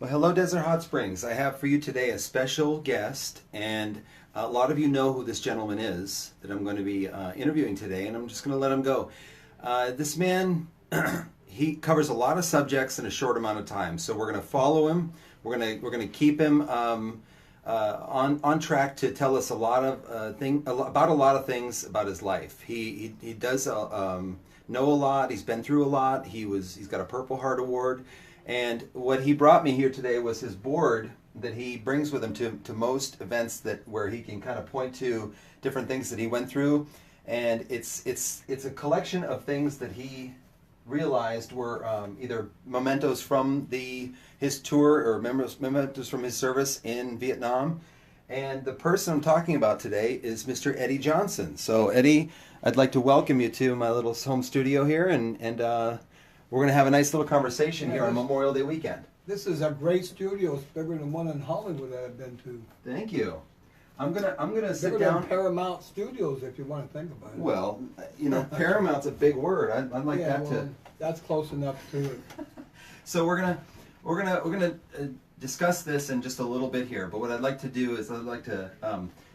Well, hello, Desert Hot Springs. I have for you today a special guest, and a lot of you know who this gentleman is that I'm going to be interviewing today, and I'm just going to let him go. This man, he covers a lot of subjects in a short amount of time, so we're going to follow him. We're going to keep him on track to tell us a lot of about a lot of things about his life. He does know a lot. He's been through a lot. He's got a Purple Heart Award. And what he brought me here today was his board that he brings with him to most events where he can kind of point to different things that he went through. And it's a collection of things that he realized were either mementos from his tour or mementos from his service in Vietnam. And the person I'm talking about today is Mr. Eddie Johnson. So Eddie, I'd like to welcome you to my little home studio here, and we're going to have a nice little conversation here on Memorial Day weekend. This is a great studio. It's bigger than one in Hollywood that I've been to. Thank you. I'm gonna sit bigger down. Than Paramount Studios, if you want to think about it. Well, Paramount's a big word. I'd like that to. That's close enough to it. So we're gonna discuss this in just a little bit here. But what I'd like to do is I'd like to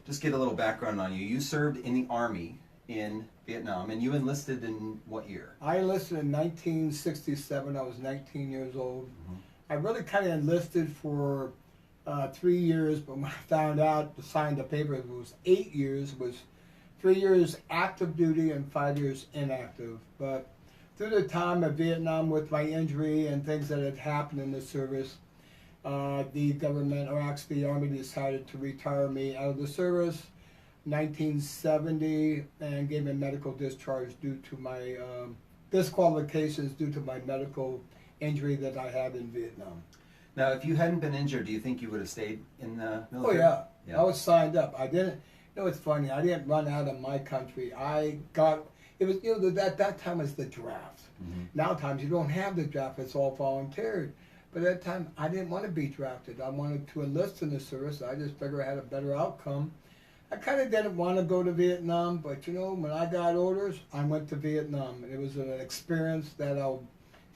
just get a little background on you. You served in the Army in Vietnam, and you enlisted in what year? I enlisted in 1967. I was 19 years old. Mm-hmm. I really kind of enlisted for 3 years, but when I found out, signed the paper, it was 8 years. It was 3 years active duty and 5 years inactive. But through the time of Vietnam, with my injury and things that had happened in the service, the government, or actually the Army, decided to retire me out of the service 1970 and gave me a medical discharge due to my disqualifications due to my medical injury that I had in Vietnam. Now, if you hadn't been injured, do you think you would have stayed in the military? Oh yeah. I was signed up. I didn't. It's funny. I didn't run out of my country. It was that time was the draft. Mm-hmm. Nowadays you don't have the draft. It's all volunteered. But at that time I didn't want to be drafted. I wanted to enlist in the service. I just figured I had a better outcome. I kind of didn't want to go to Vietnam, but when I got orders, I went to Vietnam. It was an experience that I'll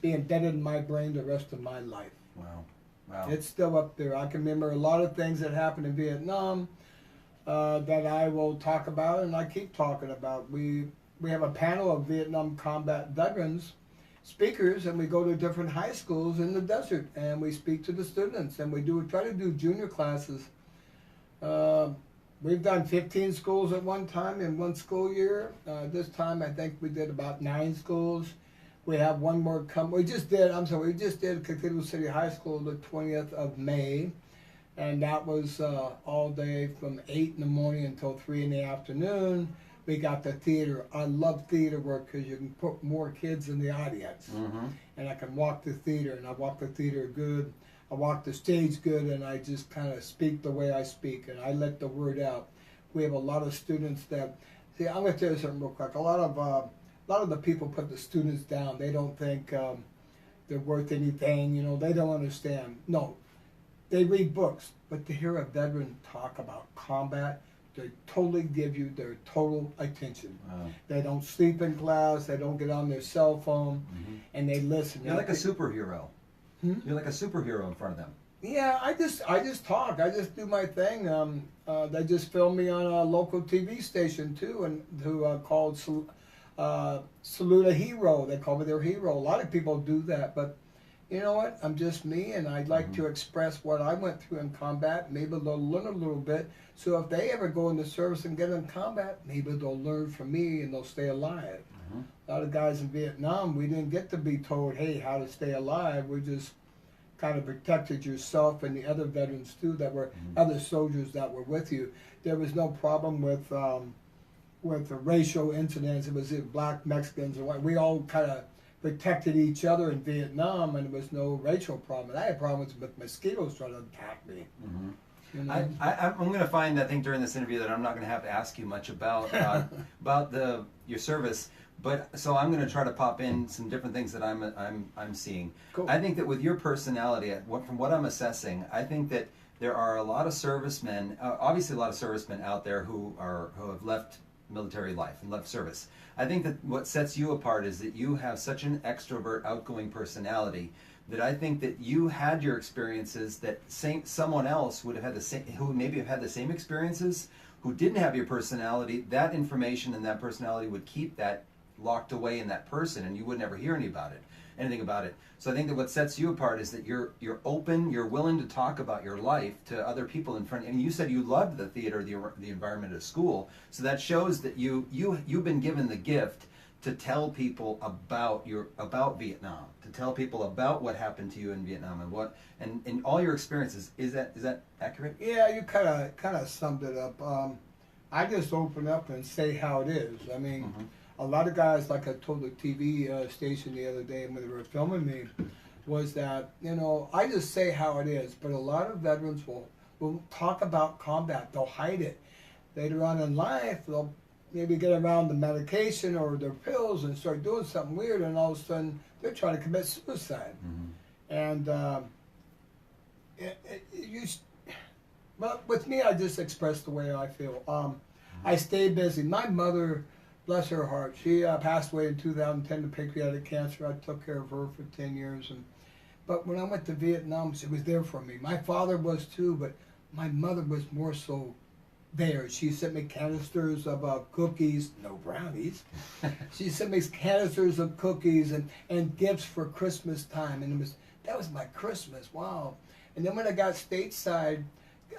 be embedded in my brain the rest of my life. Wow. Wow. It's still up there. I can remember a lot of things that happened in Vietnam that I will talk about, and I keep talking about. We have a panel of Vietnam combat veterans speakers, and we go to different high schools in the desert, and we speak to the students, and we try to do junior classes. We've done 15 schools at one time in one school year. This time I think we did about 9 schools. We have one more we just did Cathedral City High School the 20th of May. And that was all day from 8 in the morning until 3 in the afternoon. We got the theater. I love theater work because you can put more kids in the audience. Mm-hmm. And I can walk the theater, and I walk the theater good. I walk the stage good, and I just kind of speak the way I speak, and I let the word out. We have a lot of students that, I'm going to tell you something real quick. A lot of the people put the students down. They don't think they're worth anything. They don't understand. No, they read books, but to hear a veteran talk about combat, they totally give you their total attention. Wow. They don't sleep in class. They don't get on their cell phone, mm-hmm. and they listen. You're like a superhero. You're like a superhero in front of them. Yeah, I just talk. I just do my thing. They just filmed me on a local TV station too, and called Salute a Hero. They call me their hero. A lot of people do that, but you know what? I'm just me, and I'd like to express what I went through in combat. Maybe they'll learn a little bit. So if they ever go into service and get in combat, maybe they'll learn from me and they'll stay alive. A lot of guys in Vietnam, we didn't get to be told, hey, how to stay alive. We just kind of protected yourself and the other veterans too, that were other soldiers that were with you. There was no problem with the racial incidents. It was black, Mexicans, and white. We all kind of protected each other in Vietnam, and there was no racial problem. I had problems with mosquitoes trying to attack me. Mm-hmm. I'm going to find, I think, during this interview that I'm not going to have to ask you much about your service. But so I'm going to try to pop in some different things that I'm seeing. Cool. I think that with your personality, from what I'm assessing, I think that there are a lot of servicemen, obviously a lot of servicemen out there who have left military life and left service. I think that what sets you apart is that you have such an extrovert, outgoing personality that I think that you had your experiences that someone else would have had the same, who maybe have had the same experiences, who didn't have your personality. That information and that personality would keep that locked away in that person, and you would never hear anything about it. So I think that what sets you apart is that you're open, you're willing to talk about your life to other people in front. And you said you loved the theater, the environment of school. So that shows that you've been given the gift to tell people about Vietnam, to tell people about what happened to you in Vietnam and all your experiences. Is that accurate? Yeah, you kind of summed it up. I just open up and say how it is. I mean, a lot of guys, like I told the TV station the other day when they were filming me, was that, I just say how it is, but a lot of veterans will talk about combat. They'll hide it. Later on in life, they'll maybe get around the medication or their pills and start doing something weird, and all of a sudden they're trying to commit suicide. And but with me, I just express the way I feel. I stay busy. My mother, bless her heart, she passed away in 2010 of pancreatic cancer. I took care of her for 10 years. But when I went to Vietnam, she was there for me. My father was too, but my mother was more so there. She sent me canisters of cookies, no brownies. She sent me canisters of cookies and gifts for Christmas time. And that was my Christmas, wow. And then when I got stateside,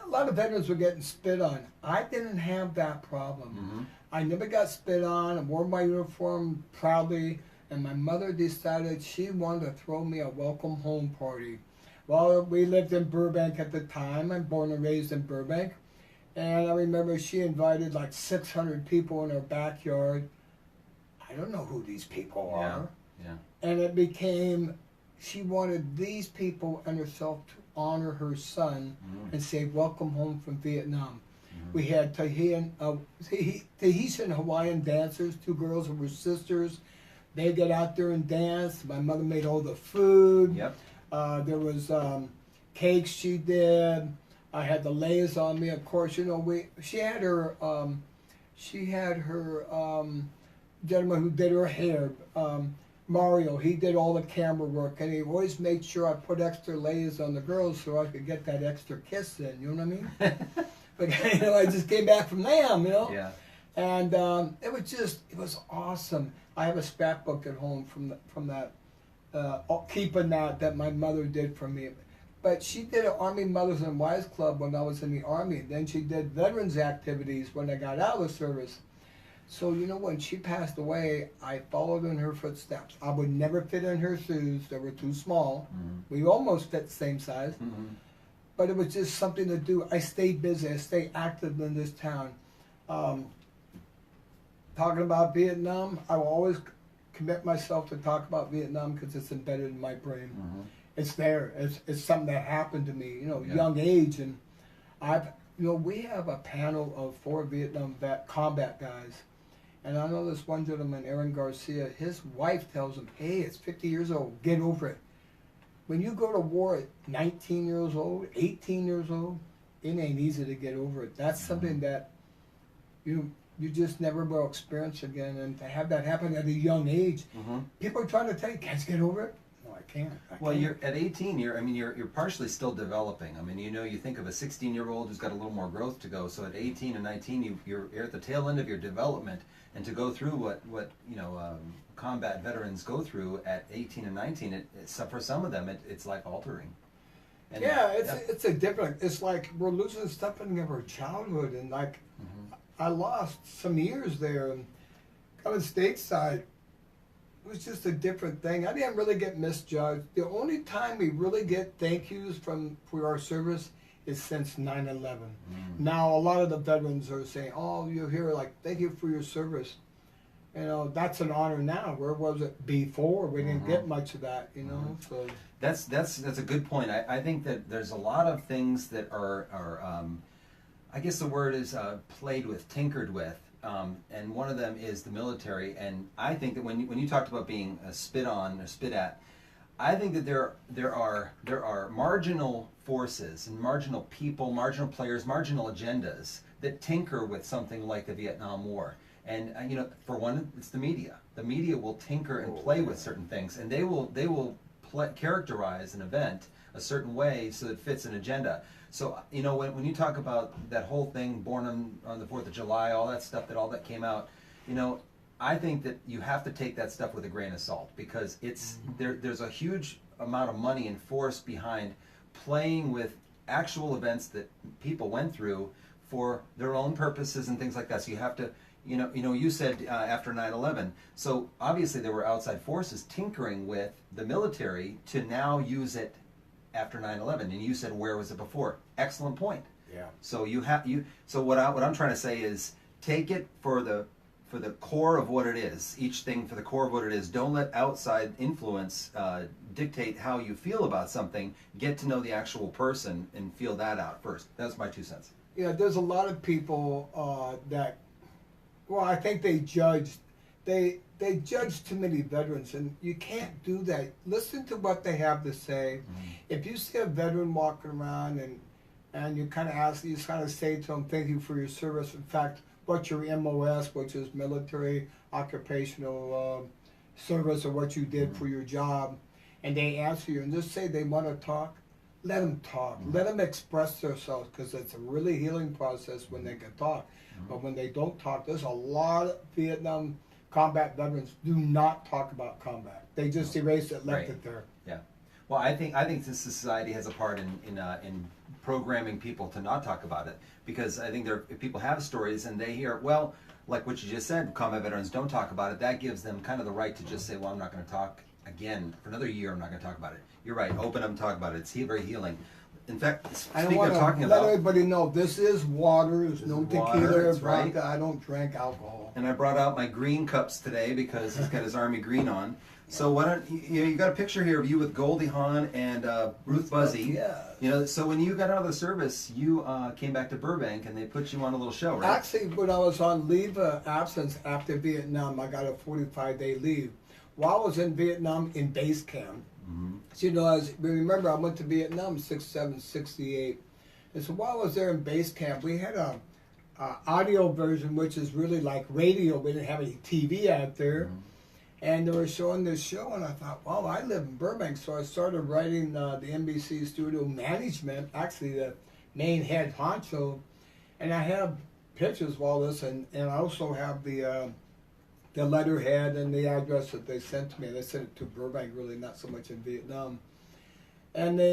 a lot of veterans were getting spit on. I didn't have that problem. I never got spit on. I wore my uniform proudly, and my mother decided she wanted to throw me a welcome home party. Well, we lived in Burbank at the time. I'm born and raised in Burbank. And I remember she invited like 600 people in her backyard. I don't know who these people are. Yeah. And it became, she wanted these people and herself to honor her son and say, welcome home from Vietnam. We had Tahitian Hawaiian dancers, 2 girls who were sisters. They get out there and dance. My mother made all the food. There was cakes she did. I had the layers on me, of course. She had her gentleman who did her hair, Mario. He did all the camera work, and he always made sure I put extra layers on the girls so I could get that extra kiss in. You know what I mean? But I just came back from them, Yeah. And it was awesome. I have a scrapbook at home from that, keeping that my mother did for me. But she did an Army Mothers and Wives Club when I was in the Army. Then she did veterans activities when I got out of the service. So, when she passed away, I followed in her footsteps. I would never fit in her shoes. They were too small. We almost fit the same size. But it was just something to do. I stayed busy. I stayed active in this town. Talking about Vietnam, I will always commit myself to talk about Vietnam because it's embedded in my brain. It's there. It's something that happened to me, young age, and we have a panel of 4 Vietnam combat guys, and I know this one gentleman, Aaron Garcia. His wife tells him, "Hey, it's 50 years old. Get over it." When you go to war at 19 years old, 18 years old, it ain't easy to get over it. That's something that you just never will experience again, and to have that happen at a young age, people are trying to tell you, "Can't you get over it?" I can't. Well, you're at 18. You're partially still developing. You think of a 16-year-old who's got a little more growth to go. So at 18 and 19, you're at the tail end of your development, and to go through what combat veterans go through at 18 and 19, for some of them, it's like altering. And it's a different. It's like we're losing stuff in our childhood, and I lost some years there, and coming stateside. It was just a different thing. I didn't really get misjudged. The only time we really get thank yous for our service is since 9/11. Now, a lot of the veterans are saying, "Oh, you're here, thank you for your service." That's an honor now. Where was it before? We didn't get much of that, So that's a good point. I think that there's a lot of things that are I guess the word is played with, tinkered with. And one of them is the military. And I think that when you talked about being spit on or spit at, I think that there are marginal forces and marginal people, marginal players, marginal agendas that tinker with something like the Vietnam War. And for one, it's the media. The media will tinker and play with certain things, and they will characterize an event a certain way so that it fits an agenda. So, you know, when you talk about that whole thing, born on the 4th of July, all that stuff, all that came out, you know, I think that you have to take that stuff with a grain of salt, because it's there's a huge amount of money and force behind playing with actual events that people went through for their own purposes and things like that. So you have to, you said after 9/11. So obviously there were outside forces tinkering with the military to now use it after 9/11. And you said, where was it before? Excellent point. Yeah. So So what I'm trying to say is, take it for the core of what it is. Each thing for the core of what it is. Don't let outside influence dictate how you feel about something. Get to know the actual person and feel that out first. That's my 2 cents. Yeah, there's a lot of people that, well, I think they judge too many veterans, and you can't do that. Listen to what they have to say. If you see a veteran walking around and you kind of say to them, thank you for your service. In fact, what's your MOS, which is military occupational service, or what you did for your job, and they answer you and just say they want to talk, let them talk. Let them express themselves, because it's a really healing process when they can talk. But when they don't talk, there's a lot of Vietnam combat veterans do not talk about combat. They just erase it, left it there. Yeah. Well, I think this society has a part in programming people to not talk about it, because I think if people have stories and they hear, well, like what you just said, combat veterans don't talk about it. That gives them kind of the right to just say, well, I'm not going to talk again for another year. I'm not going to talk about it. You're right. Open up and talk about it. It's very healing. In fact, speaking of talking about, let everybody know this is water. There's no tequila, vodka. Right. I don't drink alcohol. And I brought out my green cups today because he's got his army green on. So why don't you got a picture here of you with Goldie Hawn and Ruth Buzzy. Yeah. So when you got out of the service, you came back to Burbank and they put you on a little show, right? Actually, when I was on leave of absence after Vietnam, I got a 45-day leave. While I was in Vietnam in base camp, so, remember I went to Vietnam 67, 68. And so while I was there in base camp, we had a audio version, which is really like radio. We didn't have any TV out there. And they were showing this show, and I thought, wow, I live in Burbank. So I started writing the NBC studio management, actually the main head honcho. And I have pictures of all this, and I also have the letterhead and the address that they sent to me. They sent it to Burbank, really, not so much in Vietnam. And they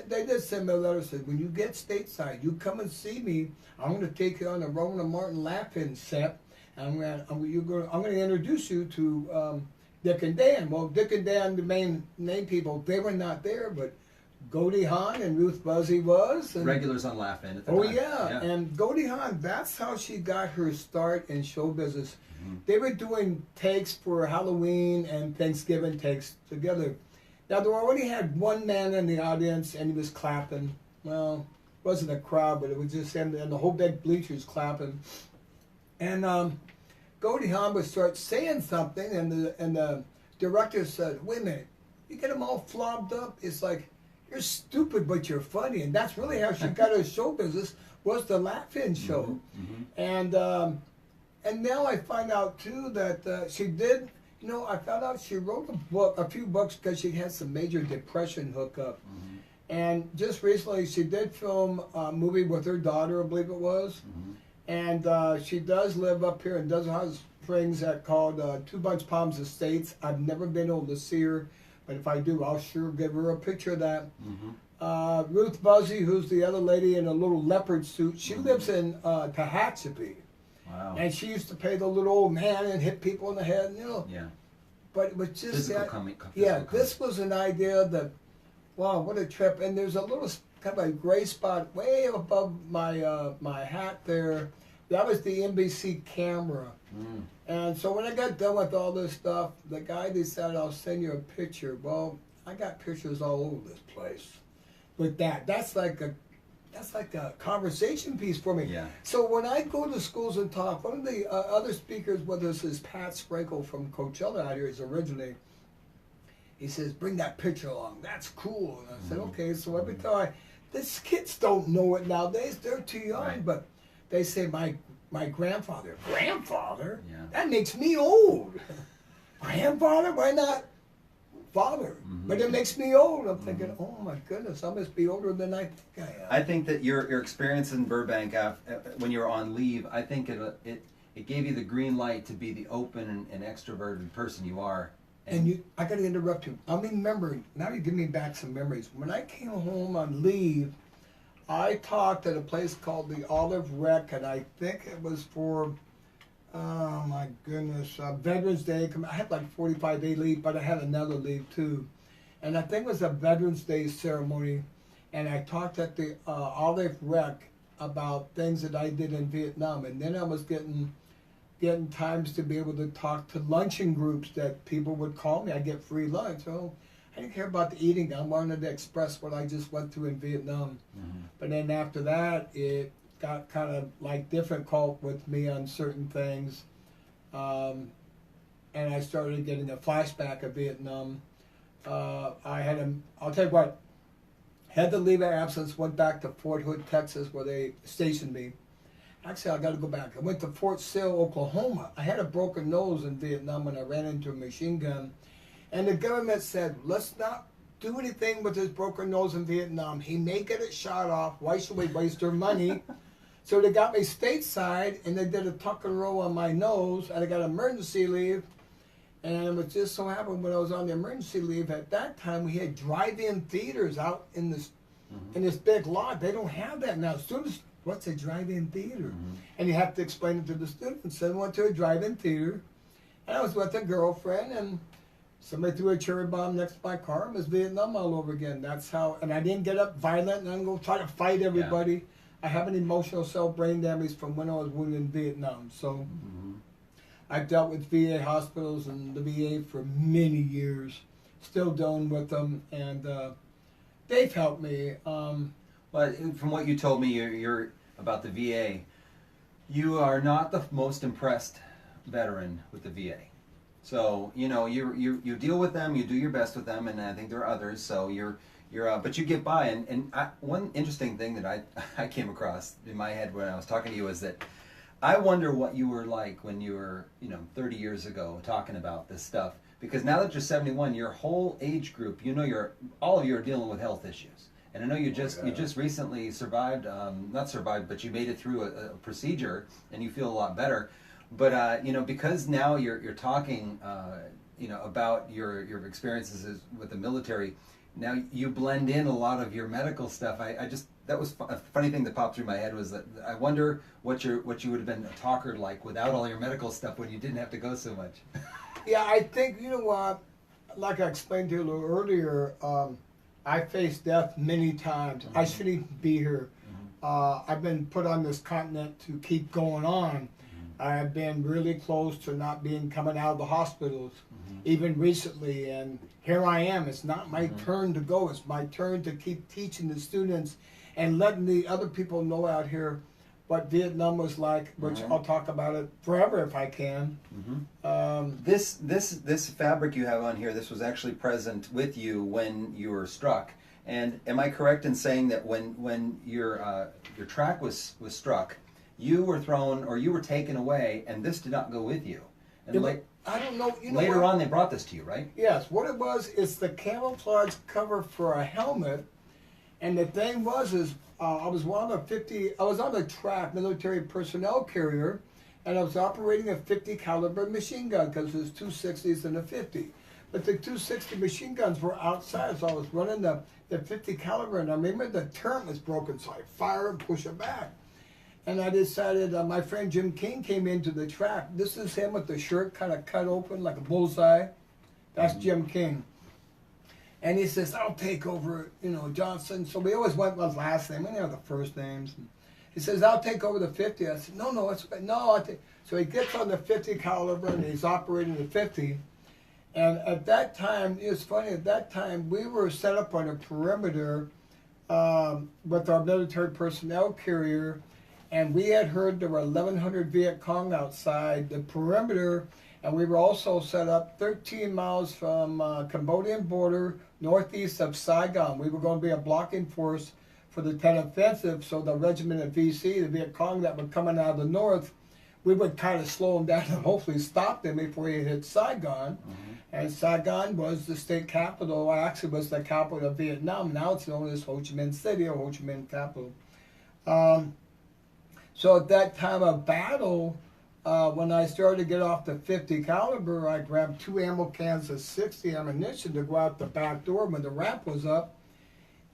they did send me a letter, said, when you get stateside, you come and see me. I'm going to take you on the Rowan and Martin Laugh-In set. I'm going to introduce you to Dick and Dan. Well, Dick and Dan, the main people, they were not there, but Goldie Hawn and Ruth Buzzy was. And regulars on Laugh-In at the time. Yeah. Yeah, and Goldie Hawn, that's how she got her start in show business. They were doing takes for Halloween and Thanksgiving takes together. Now, they already had one man in the audience, and he was clapping. Well, it wasn't a crowd, but it was just him, and the whole big bleachers clapping. And Goldie Hawn would start saying something, and the director said, wait a minute, you get them all flobbed up? It's like, you're stupid, but you're funny. And that's really how she got her show business, was the Laugh-In show. And now I find out, too, that she did, I found out she wrote a few books because she had some major depression hookup. And just recently, she did film a movie with her daughter, I believe it was. And she does live up here in Desert Hot Springs that called Two Bunch Palms Estates. I've never been able to see her, but if I do, I'll sure give her a picture of that. Ruth Buzzy, who's the other lady in a little leopard suit, she lives in Tehachapi. Wow. And she used to play the little old man and hit people in the head, Yeah. But it was just this was an idea that, wow, what a trip. And there's a little kind of a gray spot way above my hat there. That was the NBC camera. And so when I got done with all this stuff, the guy decided, I'll send you a picture. Well, I got pictures all over this place. But that's like a conversation piece for me. Yeah. So when I go to schools and talk, one of the other speakers with us is Pat Sprinkle from Coachella out here, is originally. He says, bring that picture along. That's cool. And I said, okay. So every time these kids don't know it nowadays. They're too young. But they say, my grandfather. Grandfather? Yeah. That makes me old. Grandfather? Why not father. But it makes me old. I'm thinking, oh my goodness, I must be older than I think I am. I think that your experience in Burbank when you were on leave, I think it gave you the green light to be the open and extroverted person you are. And I got to interrupt you. I'm remembering, now you give me back some memories. When I came home on leave, I talked at a place called the Olive Wreck, and I think it was for, oh my goodness, Veterans Day. I had like 45-day leave, but I had another leave too. And I think it was a Veterans Day ceremony, and I talked at the Olive Wreck about things that I did in Vietnam, and then I was getting times to be able to talk to luncheon groups that people would call me. I get free lunch. So I didn't care about the eating. I wanted to express what I just went through in Vietnam. But then after that, it got kind of like difficult with me on certain things. And I started getting a flashback of Vietnam. I'll tell you what, had to leave of absence, went back to Fort Hood, Texas, where they stationed me. Actually, I got to go back. I went to Fort Sill, Oklahoma. I had a broken nose in Vietnam when I ran into a machine gun. And the government said, let's not do anything with his broken nose in Vietnam. He may get it shot off. Why should we waste our money? So they got me stateside, and they did a tuck and roll on my nose, and I got emergency leave. And it was just so happened when I was on the emergency leave, at that time we had drive-in theaters out in this big lot. They don't have that now. Students, what's a drive-in theater? And you have to explain it to the students. So I went to a drive-in theater, and I was with a girlfriend, and somebody threw a cherry bomb next to my car. It was Vietnam all over again. That's how, and I didn't get up violent, and I didn't go try to fight everybody. Yeah. I have an emotional cell brain damage from when I was wounded in Vietnam. So I've dealt with VA hospitals and the VA for many years, still dealing with them, and they've helped me. Well, from what you told me, you're about the VA, you are not the most impressed veteran with the VA. So you deal with them, you do your best with them, and I think there are others. So but you get by. And one interesting thing that I came across in my head when I was talking to you is that I wonder what you were like when you were 30 years ago talking about this stuff. Because now that you're 71, your whole age group, all of you are dealing with health issues. And I know you just recently survived, not survived, but you made it through a procedure, and you feel a lot better. But because now you're talking, about your experiences with the military, now you blend in a lot of your medical stuff. That was a funny thing that popped through my head, was that I wonder what you would have been a talker like without all your medical stuff when you didn't have to go so much. Yeah, I think like I explained to you a little earlier. I faced death many times. I shouldn't even be here. I've been put on this continent to keep going on. I've been really close to not coming out of the hospitals, even recently, and here I am. It's not my turn to go. It's my turn to keep teaching the students and letting the other people know out here what Vietnam was like, which I'll talk about it forever if I can. This fabric you have on here, this was actually present with you when you were struck. And am I correct in saying that when your track was struck, you were thrown or you were taken away, and this did not go with you? And I don't know. Later on, they brought this to you, right? Yes. What it was, it's the camouflage cover for a helmet, and the thing is, I was on the track, military personnel carrier, and I was operating a 50 caliber machine gun because there's 260s and a 50. But the 260 machine guns were outside, so I was running the 50 caliber, and I remember the turret was broken, so I fire and push it back. And I decided, my friend Jim King came into the track. This is him with the shirt kind of cut open like a bullseye. That's Jim King. And he says, I'll take over, Johnson. So we always went with his last name. We didn't have the first names. He says, I'll take over the 50. I said, no, it's okay. No, I'll take. So he gets on the 50 caliber, and he's operating the 50. And at that time, it was funny, at that time, we were set up on a perimeter with our military personnel carrier, and we had heard there were 1,100 Viet Cong outside the perimeter, and we were also set up 13 miles from Cambodian border, northeast of Saigon. We were going to be a blocking force for the 10th offensive, so the regiment of VC, the Viet Cong that were coming out of the north, we would kind of slow them down and hopefully stop them before they hit Saigon. And Saigon was the state capital, or actually was the capital of Vietnam. Now it's known as Ho Chi Minh City or Ho Chi Minh capital. So at that time of battle, when I started to get off the 50 caliber, I grabbed 2 ammo cans of 60 ammunition to go out the back door when the ramp was up.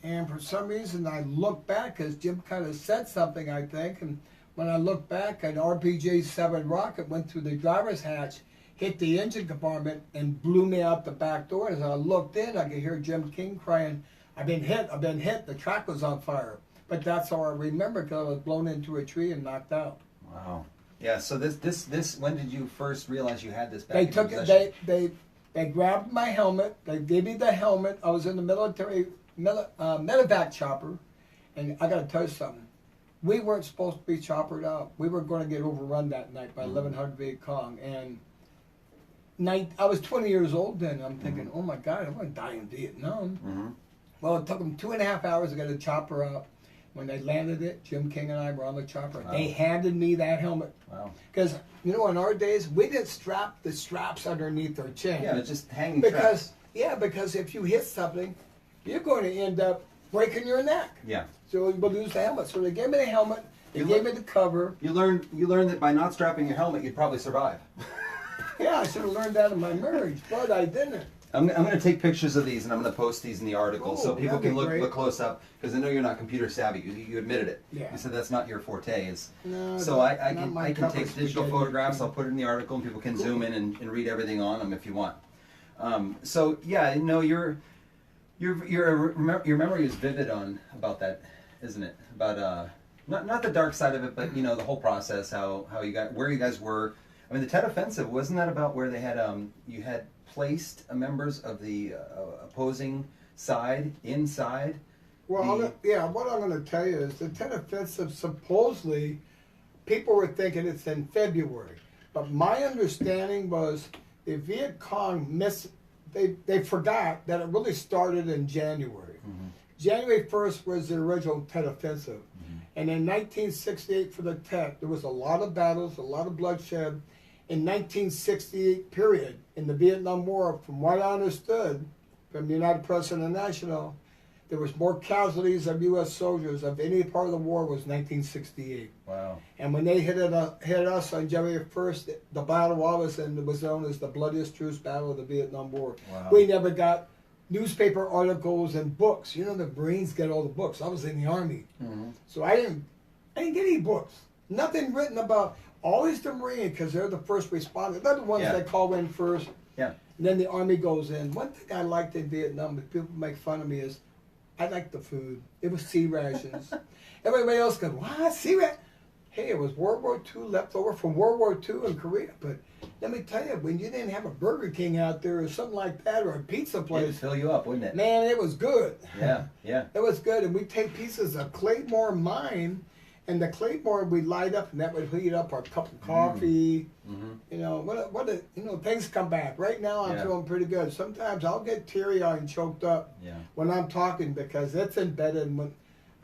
And for some reason, I looked back, as Jim kind of said something, I think. And when I looked back, an RPG-7 rocket went through the driver's hatch, hit the engine compartment, and blew me out the back door. As I looked in, I could hear Jim King crying, "I've been hit, I've been hit, the track was on fire." But that's how I remember, because I was blown into a tree and knocked out. Wow. Yeah, so this when did you first realize you had this back They in your took it, possession? they grabbed my helmet, they gave me the helmet. I was in the military, medevac chopper, and I gotta tell you something. We weren't supposed to be choppered out. We were going to get overrun that night by 1,100 Viet Cong. And I was 20 years old then. I'm thinking, oh my God, I'm going to die in Vietnam. Well, it took them 2.5 hours to get a chopper out. When they landed it, Jim King and I were on the chopper. Wow. They handed me that helmet. Wow. Because, you know, in our days, we didn't strap the straps underneath our chin. Yeah, it's just hanging straps. Yeah, because if you hit something, you're going to end up breaking your neck. Yeah. So we'll lose the helmet. So they gave me the helmet. They gave me the cover. You learned that by not strapping your helmet, you'd probably survive. Yeah, I should have learned that in my marriage, but I didn't. I'm going to take pictures of these and I'm going to post these in the article so people can look close up, because I know you're not computer savvy. You admitted it. Yeah. You said that's not your forte. No, so I can take digital photographs. I'll put it in the article and people can zoom in and read everything on them if you want. So yeah, no, your memory is vivid about that, isn't it? About not the dark side of it, but you know, the whole process, how you got where you guys were. I mean, the Tet Offensive, wasn't that about where they had you had placed members of the opposing side inside? Well, yeah, what I'm going to tell you is the Tet Offensive, supposedly people were thinking it's in February, but my understanding was the Viet Cong they forgot that it really started in January. January 1st was the original Tet Offensive. And in 1968 for the Tet, there was a lot of battles, a lot of bloodshed. In 1968, period, in the Vietnam War, from what I understood from the United Press International, there was more casualties of U.S. soldiers of any part of the war was 1968. Wow. And when they hit us on January 1st, the battle I was in was known as the bloodiest truce battle of the Vietnam War. Wow. We never got newspaper articles and books. You know, the Marines get all the books. I was in the Army. So I didn't get any books. Nothing written about, always the Marine, because they're the first responders. They're the ones that call in first. Yeah. And then the Army goes in. One thing I liked in Vietnam, that people make fun of me, is I liked the food. It was sea rations. Everybody else goes, what, sea rations? Hey, it was World War II left over from World War II in Korea. But let me tell you, when you didn't have a Burger King out there or something like that, or a pizza place, it'd fill you up, wouldn't it? Man, it was good. Yeah, yeah. It was good. And we'd take pieces of Claymore mine, and the Claymore we'd light up, and that would heat up our cup of coffee. You know, things come back. Right now, I'm feeling pretty good. Sometimes I'll get teary-eyed and choked up when I'm talking, because it's embedded.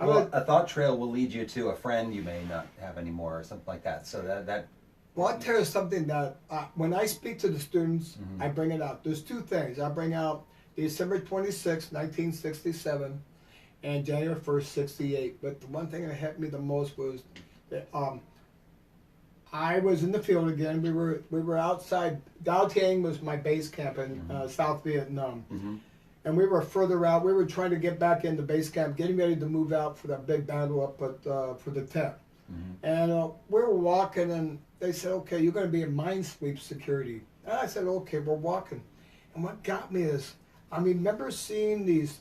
A thought trail will lead you to a friend you may not have anymore, or something like that. So that. Well, I'll tell you something that when I speak to the students, I bring it out. There's two things. I bring out December 26, 1967, and January 1st, 68. But the one thing that helped me the most was that I was in the field again. We were outside. Dao Tieng was my base camp in South Vietnam. And we were further out. We were trying to get back into base camp, getting ready to move out for that big battle up for the Tet. And we were walking, and they said, okay, you're going to be in mine sweep security. And I said, okay, we're walking. And what got me is, I remember seeing these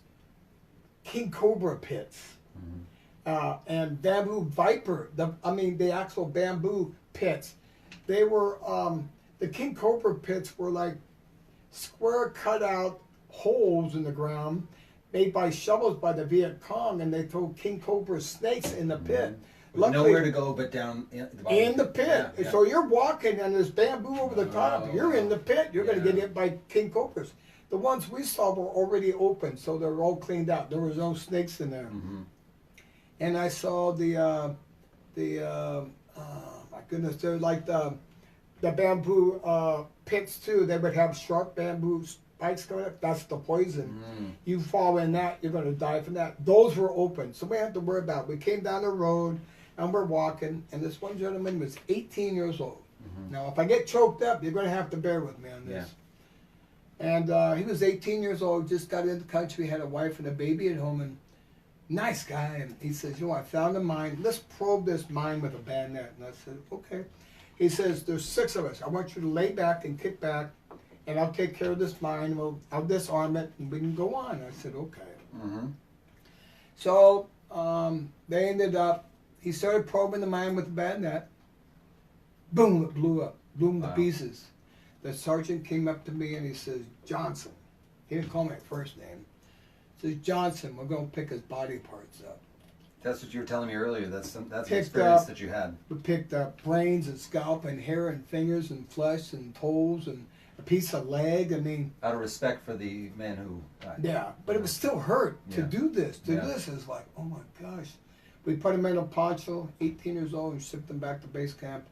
king cobra pits and bamboo viper, the actual bamboo pits. They were, the king cobra pits were like square cut out holes in the ground made by shovels by the Viet Cong, and they throw king cobra snakes in the pit. Luckily, nowhere to go but down in the bottom. In the pit. Yeah. So you're walking and there's bamboo over the top. You're in the pit. You're going to get hit by king cobras. The ones we saw were already open, so they were all cleaned out. There was no snakes in there. And I saw my goodness, they're like the bamboo pits too. They would have sharp bamboo spikes going up. That's the poison. You fall in that, you're going to die from that. Those were open, so we had to worry about it. We came down the road and we're walking, and this one gentleman was 18 years old. Now, if I get choked up, you're going to have to bear with me on this. And he was 18 years old, just got into the country, had a wife and a baby at home, and nice guy. And he says, you know, I found a mine. Let's probe this mine with a bayonet. And I said, okay. He says, there's 6 of us. I want you to lay back and kick back, and I'll take care of this mine. I'll disarm it, and we can go on. I said, okay. So they ended up, he started probing the mine with the bayonet. Boom, it blew up, blew him to pieces. The sergeant came up to me and he says, Johnson. He didn't call me my first name. He says, Johnson, we're going to pick his body parts up. That's what you were telling me earlier. That's an experience that you had. We picked up brains and scalp and hair and fingers and flesh and toes and a piece of leg. I mean, out of respect for the man who died. Yeah, but it was still hurt to do this. This is like, oh my gosh. We put him in a poncho, 18 years old, and shipped him back to base camp.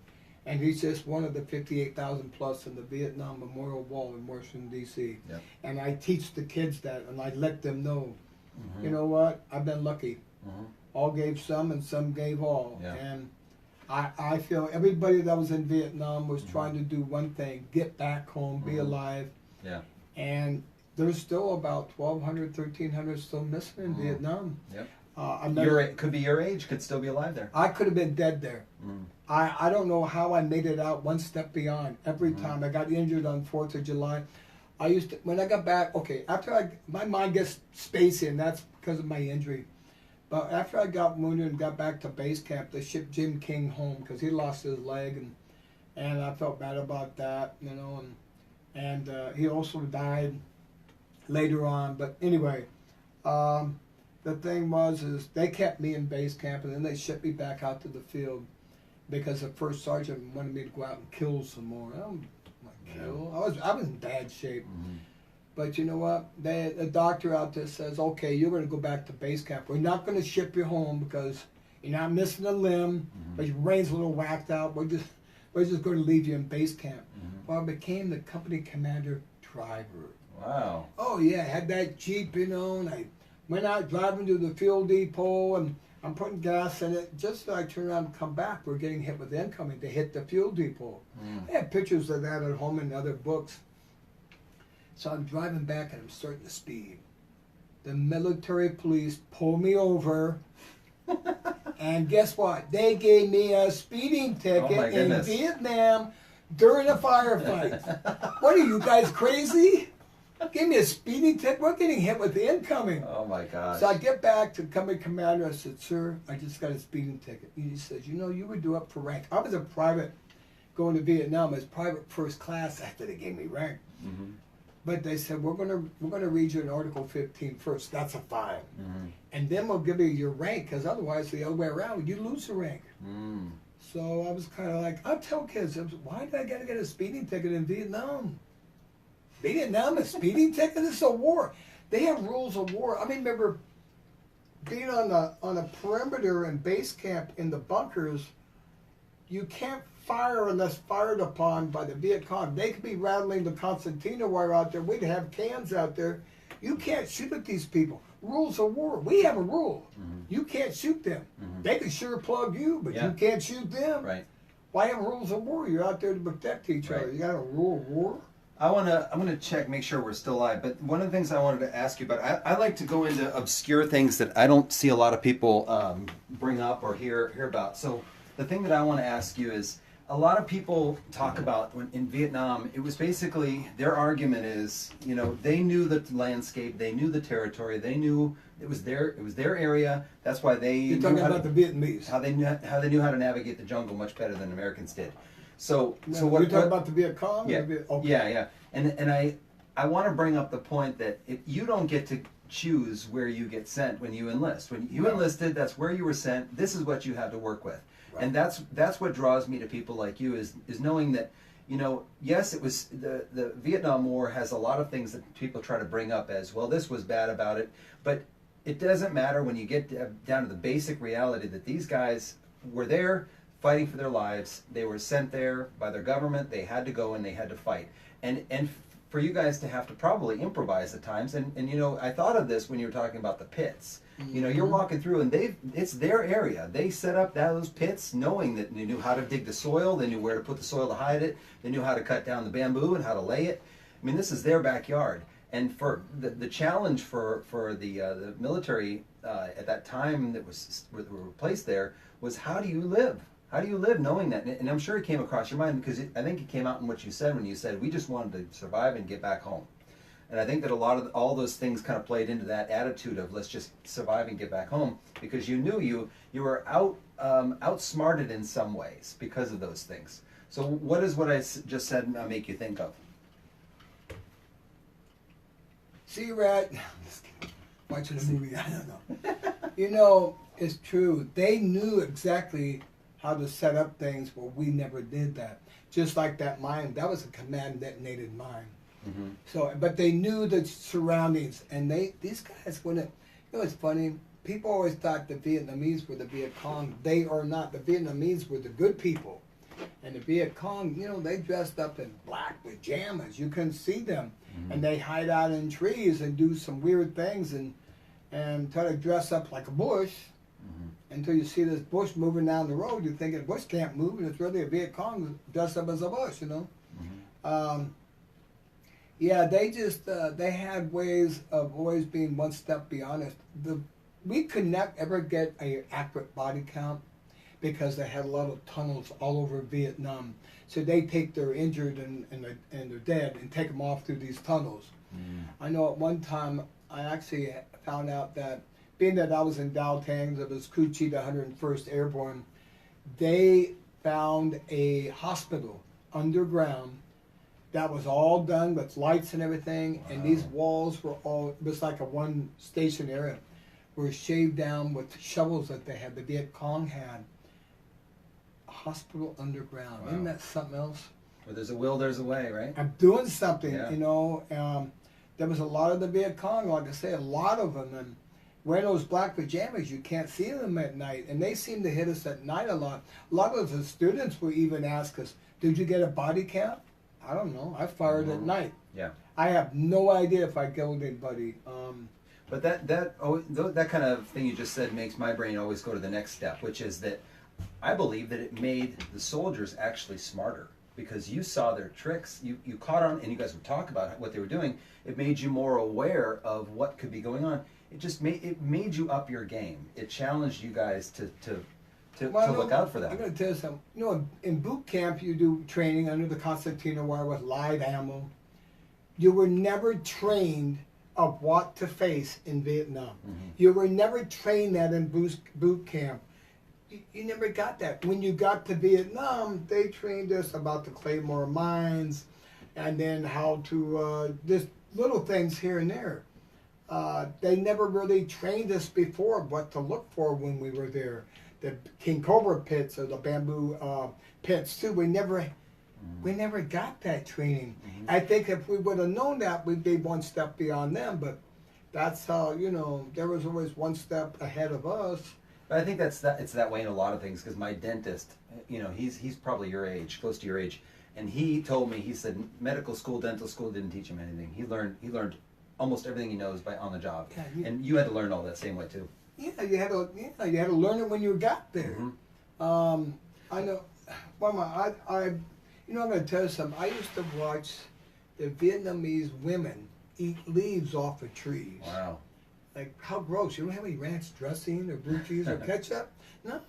And he's just one of the 58,000 plus in the Vietnam Memorial Wall in Washington, D.C. Yep. And I teach the kids that, and I let them know, you know what, I've been lucky. All gave some, and some gave all. Yeah. And I feel everybody that was in Vietnam was trying to do one thing, get back home, be alive. Yeah. And there's still about 1,200, 1,300 still missing in Vietnam. Yep. Could be your age, could still be alive there. I could have been dead there. I don't know how I made it out one step beyond. Every time I got injured on 4th of July, I used to, when I got back, okay, after my mind gets spacey, and that's because of my injury. But after I got wounded and got back to base camp, they shipped Jim King home because he lost his leg, and I felt bad about that, you know, and he also died later on. But anyway, the thing is they kept me in base camp, and then they shipped me back out to the field because the first sergeant wanted me to go out and kill some more. I'm like, kill? I was in bad shape. But you know what? The doctor out there says, okay, you're going to go back to base camp. We're not going to ship you home because you're not missing a limb, but your brain's a little whacked out. We're just going to leave you in base camp. Well, I became the company commander driver. Wow. Oh, yeah, I had that Jeep, you know, and I went out driving to the fuel depot, and I'm putting gas in it. Just as I turn around and come back, we're getting hit with incoming to hit the fuel depot. I have pictures of that at home in other books. So I'm driving back and I'm starting to speed. The military police pull me over. And guess what? They gave me a speeding ticket in Vietnam during a firefight. What are you guys crazy? Give me a speeding ticket. We're getting hit with the incoming. Oh my gosh. So I get back to company commander. I said, sir, I just got a speeding ticket. He says, you know, you were due up for rank. I was a private going to Vietnam as private first class after they gave me rank. But they said, we're gonna read you an Article 15 first. That's a fine. And then we'll give you your rank, because otherwise the other way around, you lose the rank. So I was kind of like, I tell kids, why did I gotta get a speeding ticket in Vietnam? Vietnam, a speeding ticket? This is a war. They have rules of war. I remember being on a perimeter and base camp in the bunkers. You can't fire unless fired upon by the Viet Cong. They could be rattling the concertina wire out there. We'd have cans out there. You can't shoot at these people. Rules of war. We have a rule. You can't shoot them. They can sure plug you, but you can't shoot them. Right. Why have rules of war? You're out there to protect each other. You got a rule of war? I'm gonna check, make sure we're still live. But one of the things I wanted to ask you about, I like to go into obscure things that I don't see a lot of people bring up or hear about. So the thing that I want to ask you is, a lot of people talk about when in Vietnam, it was basically, their argument is, you know, they knew the landscape, they knew the territory, they knew it was their area. That's why they. You're talking about the Vietnamese. How they knew how to navigate the jungle much better than Americans did. So what you're talking about the Viet Cong? Yeah, Okay. yeah. And I want to bring up the point that if you don't get to choose where you get sent when you enlist. When you enlisted, that's where you were sent. This is what you had to work with. Right. And that's what draws me to people like you is knowing that, you know, yes, it was the Vietnam War has a lot of things that people try to bring up as, well, this was bad about it, but it doesn't matter when you get down to the basic reality that these guys were there fighting for their lives. They were sent there by their government. They had to go and they had to fight. And for you guys to have to probably improvise at times. And you know, I thought of this when you were talking about the pits. You know, you're walking through and it's their area. They set up those pits knowing that they knew how to dig the soil, they knew where to put the soil to hide it, they knew how to cut down the bamboo and how to lay it. I mean, this is their backyard. And for the challenge for the military at that time that were placed there was, how do you live? How do you live knowing that? And I'm sure it came across your mind, because I think it came out in what you said when you said, we just wanted to survive and get back home. And I think that a lot of all those things kind of played into that attitude of, let's just survive and get back home, because you knew you were outsmarted in some ways because of those things. So what does what I just said make you think of? See, Rat, watching a movie, I don't know. You know, it's true. They knew exactly how to set up things where we never did that. Just like that mine, that was a command detonated mine. Mm-hmm. So, but they knew the surroundings, and these guys wouldn't. You know, it's funny. People always thought the Vietnamese were the Viet Cong. They are not. The Vietnamese were the good people, and the Viet Cong, you know, they dressed up in black pajamas. You couldn't see them, and they hide out in trees and do some weird things and try to dress up like a bush. Until you see this bush moving down the road, you think the bush can't move, and it's really a Viet Cong dressed up as a bush. You know. Yeah, they just they had ways of always being one step beyond us. We could not ever get an accurate body count because they had a lot of tunnels all over Vietnam. So they take their injured and they're dead and take them off through these tunnels. I know at one time I actually found out that, being that I was in Dao Tang, that was Cu Chi, the 101st Airborne, they found a hospital underground that was all done with lights and everything, and these walls were all, it was like a one station area, were shaved down with shovels that they had, the Viet Cong had. A hospital underground. Isn't that something else? Where there's a will, there's a way, right? I'm doing something, you know. There was a lot of the Viet Cong, like I say, a lot of them, and wearing those black pajamas, you can't see them at night, and they seem to hit us at night a lot. A lot of the students will even ask us, did you get a body count? I don't know. I fired at night. Yeah. I have no idea if I killed anybody. But that kind of thing you just said makes my brain always go to the next step, which is that I believe that it made the soldiers actually smarter, because you saw their tricks, you caught on, and you guys would talk about what they were doing. It made you more aware of what could be going on. It just made you up your game. It challenged you guys to look out for that. I'm going to tell you something. You know, in boot camp, you do training under the Concertina wire with live ammo. You were never trained of what to face in Vietnam. You were never trained that in boot camp. You never got that. When you got to Vietnam, they trained us about the Claymore mines, and then how to, just little things here and there. They never really trained us before what to look for when we were there. The King Cobra pits or the bamboo pits too. We never got that training. I think if we would have known that, we'd be one step beyond them. But that's how, you know, there was always one step ahead of us. But I think it's that way in a lot of things, because my dentist, you know, he's probably your age, close to your age, and he told me, he said medical school, dental school didn't teach him anything. He learned almost everything he knows on the job. Yeah, and you had to learn all that same way too. Yeah, you had to learn it when you got there. I know. I'm going to tell you something. I used to watch the Vietnamese women eat leaves off of trees. Wow. Like, how gross. You don't have any ranch dressing or blue cheese or ketchup? No,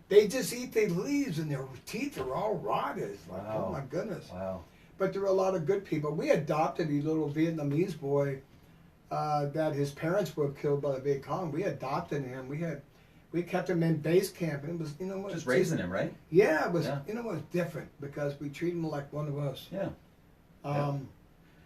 they just eat the leaves and their teeth are all rotted. Like, wow. Oh my goodness. Wow. But there were a lot of good people. We adopted a little Vietnamese boy that his parents were killed by the Viet Cong. We adopted him. We kept him in base camp, and it was, you know what? Just raising him, right? Yeah, it was. Yeah. You know what? It was different because we treated him like one of us. Yeah.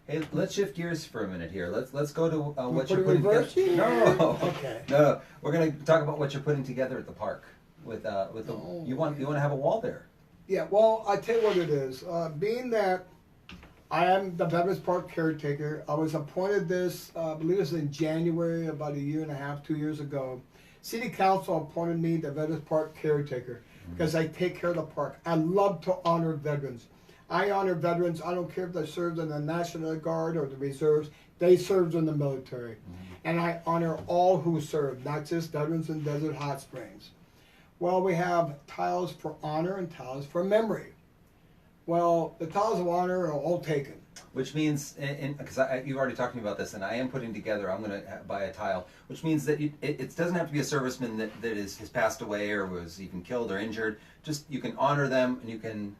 Hey, let's shift gears for a minute here. Let's go to what you're putting together. No. Okay. No. We're going to talk about what you're putting together at the park you want to have a wall there. Yeah. Well, I tell you what it is. Being that I am the Veterans Park caretaker. I was appointed this, I believe it was in January, about a year and a half, 2 years ago. City Council appointed me the Veterans Park caretaker because I take care of the park. I love to honor veterans. I honor veterans. I don't care if they served in the National Guard or the Reserves. They served in the military. And I honor all who served, not just veterans in Desert Hot Springs. Well, we have tiles for honor and tiles for memory. Well, the tiles of honor are all taken. Which means, because you've already talked to me about this, and I am putting together, I'm going to buy a tile, which means that it doesn't have to be a serviceman that has passed away or was even killed or injured. Just, you can honor them and you can...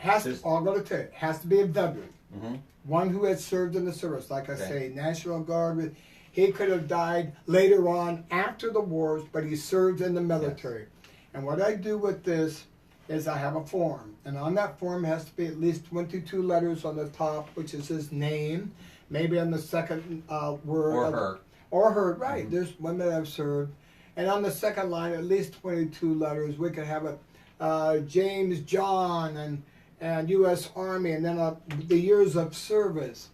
I'm going to tell you, it has to be a veteran. Mm-hmm. One who had served in the service, like I say, National Guard. He could have died later on after the wars, but he served in the military. Yes. And what I do with this is I have a form, and on that form has to be at least 22 letters on the top, which is his name, maybe on the second word. Or her, right. Mm-hmm. There's women that have served. And on the second line, at least 22 letters. We could have it James John and U.S. Army, and then the years of service.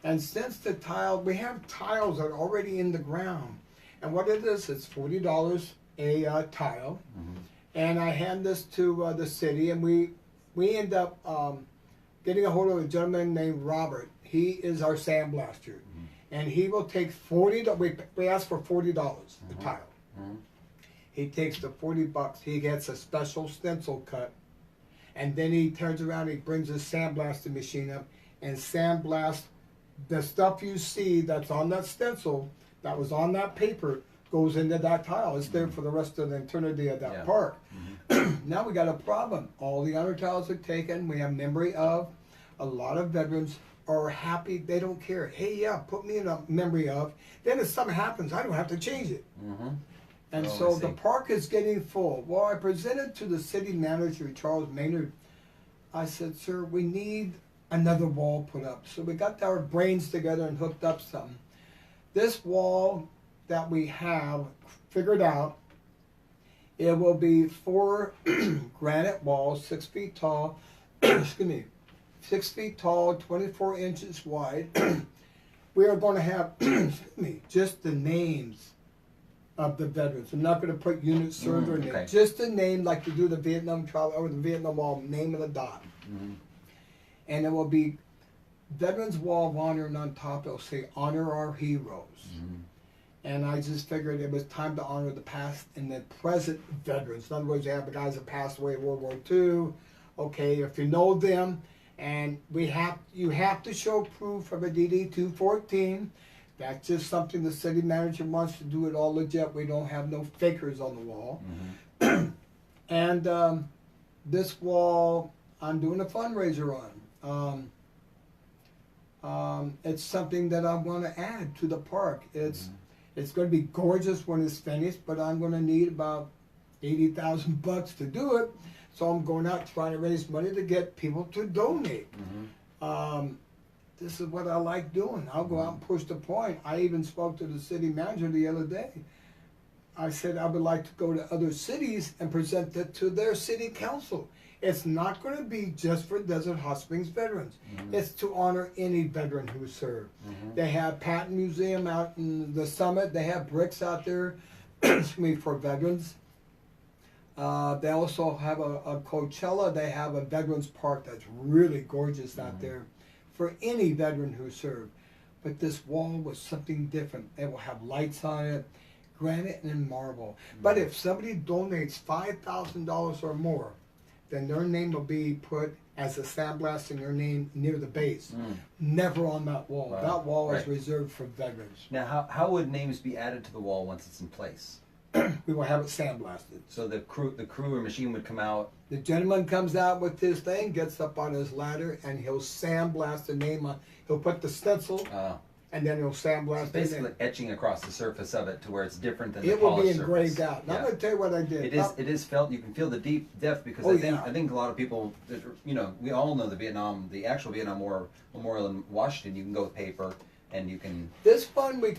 And since the tile, we have tiles that are already in the ground. And what it is, it's $40 a tile. Mm-hmm. And I hand this to the city, and we end up getting a hold of a gentleman named Robert. He is our sandblaster. Mm-hmm. And he will take $40, we ask for $40 a tile. Mm-hmm. He takes the $40, he gets a special stencil cut, and then he turns around, he brings his sandblasting machine up and sandblasts the stuff you see that's on that stencil, that was on that paper, goes into that tile. It's there for the rest of the eternity of that park. Mm-hmm. Now we got a problem. All the honor tiles are taken. We have memory of. A lot of veterans are happy. They don't care. Hey, yeah, put me in a memory of. Then if something happens, I don't have to change it. Mm-hmm. And so the park is getting full. Well, I presented to the city manager, Charles Maynard. I said, sir, we need another wall put up. So we got our brains together and hooked up something. This wall that we have figured out, it will be 4 granite walls, 6 feet tall, excuse me, 6 feet tall, 24 inches wide. We are going to have, excuse me, just the names of the veterans. I'm not going to put unit served or name. Just the name, like you do the Vietnam trial or the Vietnam Wall, name of the dot. Mm-hmm. And it will be Veterans Wall of Honor, and on top it'll say honor our heroes. Mm-hmm. And I just figured it was time to honor the past and the present veterans. In other words, you have the guys that passed away in World War II. Okay, if you know them, and you have to show proof of a DD-214. That's just something the city manager wants to do it all legit. We don't have no fakers on the wall. Mm-hmm. And this wall, I'm doing a fundraiser on. It's something that I want to add to the park. It's going to be gorgeous when it's finished, but I'm going to need about $80,000 to do it. So I'm going out trying to raise money to get people to donate. Mm-hmm. This is what I like doing. I'll go out and push the point. I even spoke to the city manager the other day. I said I would like to go to other cities and present it to their city council. It's not going to be just for Desert Hot Springs veterans. Mm-hmm. It's to honor any veteran who served. Mm-hmm. They have Patton Museum out in the summit. They have bricks out there for veterans. They also have a Coachella. They have a veterans park that's really gorgeous out there for any veteran who served. But this wall was something different. It will have lights on it, granite and marble. But if somebody donates $5,000 or more, then their name will be put as a sandblast in their name near the base. Never on that wall. Wow. That wall is reserved for veterans. Now, how would names be added to the wall once it's in place? We will have it sandblasted. So the crew or machine would come out. The gentleman comes out with his thing, gets up on his ladder, and he'll sandblast the name on. He'll put the stencil, and then he'll sandblast it. Basically etching across the surface of it to where it's different than the polished surface. It will be engraved surface. out. Now I'm going to tell you what I did. It is felt. You can feel the deep depth because I think a lot of people, we all know the actual Vietnam War Memorial in Washington. You can go with paper. And you can. This one we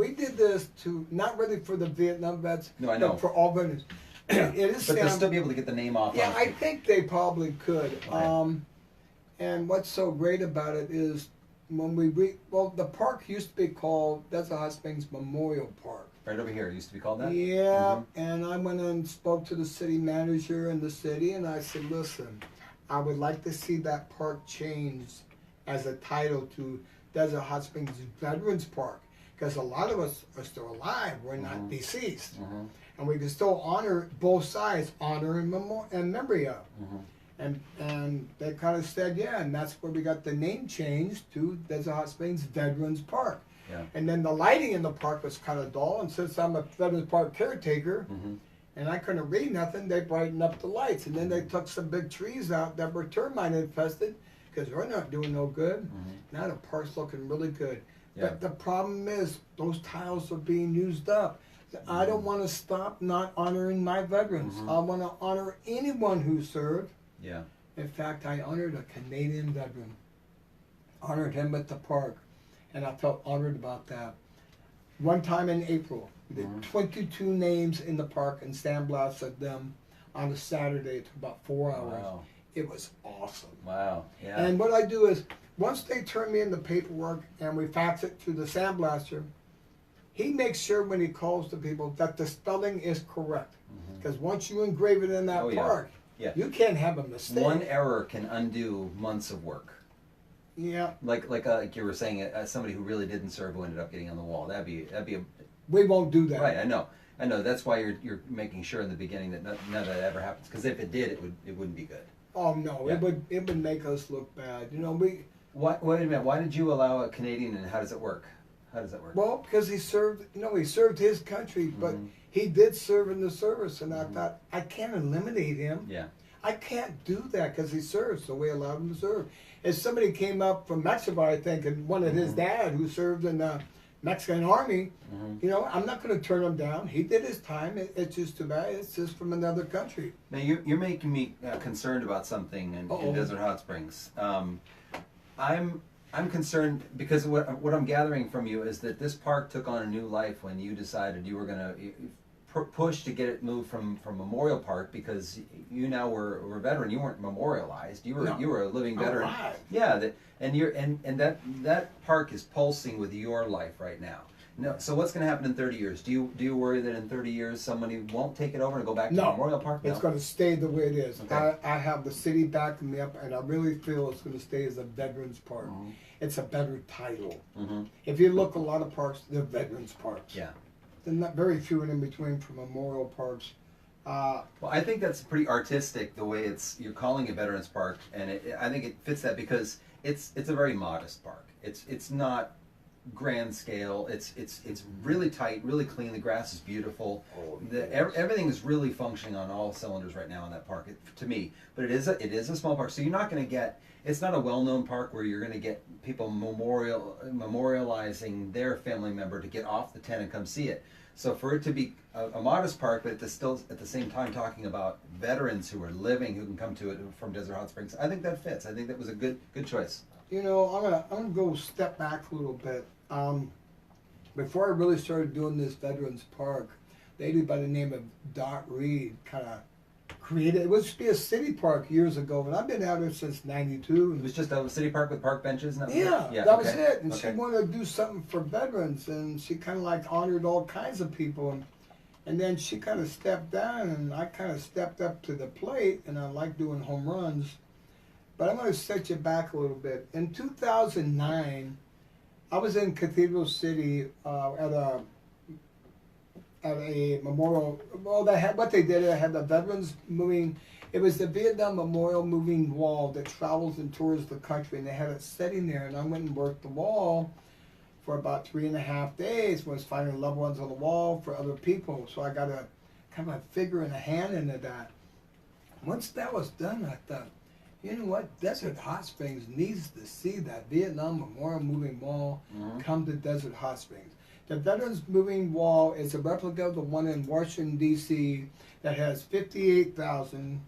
did this to not really for the Vietnam vets. No, I know. But for all veterans. It is. But they'll still be able to get the name off. Yeah, I think they probably could. Right. And what's so great about it is when well, the park used to be called Desert Hot Springs Memorial Park. Right over here. It used to be called that? Yeah, and I went and spoke to the city manager in the city, and I said, listen, I would like to see that park changed as a title to Desert Hot Springs Veterans Park, because a lot of us are still alive. We're not deceased. And we can still honor both sides, honor and memory of. And they kind of said, yeah, and that's where we got the name changed to Desert Hot Springs Veterans Park. Yeah. And then the lighting in the park was kind of dull, and since I'm a Veterans Park caretaker, and I couldn't read nothing, they brightened up the lights. And then they took some big trees out that were termite infested, because we're not doing no good. Now the park's looking really good. Yeah. But the problem is, those tiles are being used up. I don't want to stop not honoring my veterans. I want to honor anyone who served. Yeah. In fact, I honored a Canadian veteran. Honored him at the park. And I felt honored about that. One time in April, we did 22 names in the park and sandblasted them on a Saturday. It took about 4 hours. Wow. It was awesome. Wow. Yeah. And what I do is, once they turn me in the paperwork and we fax it to the sandblaster, he makes sure when he calls the people that the spelling is correct. Because once you engrave it in that park, you can't have a mistake. One error can undo months of work. Yeah. Like you were saying, somebody who really didn't serve who ended up getting on the wall. That'd be a. We won't do that. Right. I know. That's why you're making sure in the beginning that none of that ever happens. Because if it did, it wouldn't be good. Oh no, it would make us look bad. You know, we. Wait a minute. Why did you allow a Canadian, and how does it work? How does that work? Well, because he served. He served his country, but he did serve in the service, and I thought I can't eliminate him. Yeah. I can't do that because he served, so we allowed him to serve. If somebody came up from Mexico, I think, and wanted his dad, who served in the Mexican army, I'm not going to turn him down. He did his time. It's just too bad. It's just from another country. Now you're making me concerned about something in Desert Hot Springs. I'm concerned because what I'm gathering from you is that this park took on a new life when you decided you were going to push to get it moved from Memorial Park, because you now were a veteran. You weren't memorialized. You were a living veteran. Alive. Yeah, that park is pulsing with your life right now. No, so what's going to happen in 30 years? Do you worry that in 30 years somebody won't take it over and go back to Memorial Park? No, it's going to stay the way it is. Okay. I have the city backing me up, and I really feel it's going to stay as a veterans park. It's a better title. If you look, a lot of parks, they're veterans parks. Yeah. They're not very few and in between for memorial parks. Well, I think that's pretty artistic the way you're calling it Veterans Park, and I think it fits that because it's a very modest park. It's not grand scale. It's really tight, really clean. The grass is beautiful. Everything is really functioning on all cylinders right now in that park, to me. But it is a small park, so you're not going to get. It's not a well-known park where you're going to get people memorializing their family member to get off the tent and come see it. So for it to be a modest park, but still at the same time talking about veterans who are living, who can come to it from Desert Hot Springs, I think that fits. I think that was a good choice. I'm gonna go step back a little bit. Before I really started doing this Veterans Park, a lady by the name of Dot Reed kind of created. It was supposed to be a city park years ago, and I've been out here since '92. It was just a city park with park benches. And that was it. And she wanted to do something for veterans, and she kind of like honored all kinds of people. And then she kind of stepped down, and I kind of stepped up to the plate, and I like doing home runs. But I'm going to set you back a little bit. In 2009, I was in Cathedral City at a memorial. Well, they had what they did. They had the veterans moving. It was the Vietnam Memorial moving wall that travels and tours the country, and they had it sitting there. And I went and worked the wall for about 3.5 days. Was finding loved ones on the wall for other people. So I got a kind of a figure and a hand into that. Once that was done, I thought, you know what? Desert Hot Springs needs to see that Vietnam Memorial moving wall come to Desert Hot Springs. The Veterans Moving Wall is a replica of the one in Washington, D.C. that has 58,000,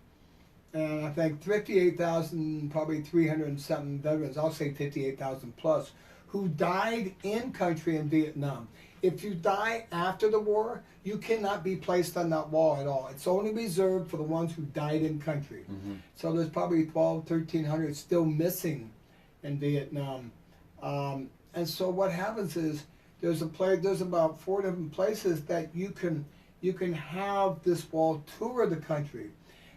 and I think 58,000, probably 300 and something veterans, I'll say 58,000 plus, who died in country in Vietnam. If you die after the war, you cannot be placed on that wall at all. It's only reserved for the ones who died in country. So there's probably 1,300 still missing in Vietnam. And so what happens is there's about 4 different places that you can have this wall tour the country,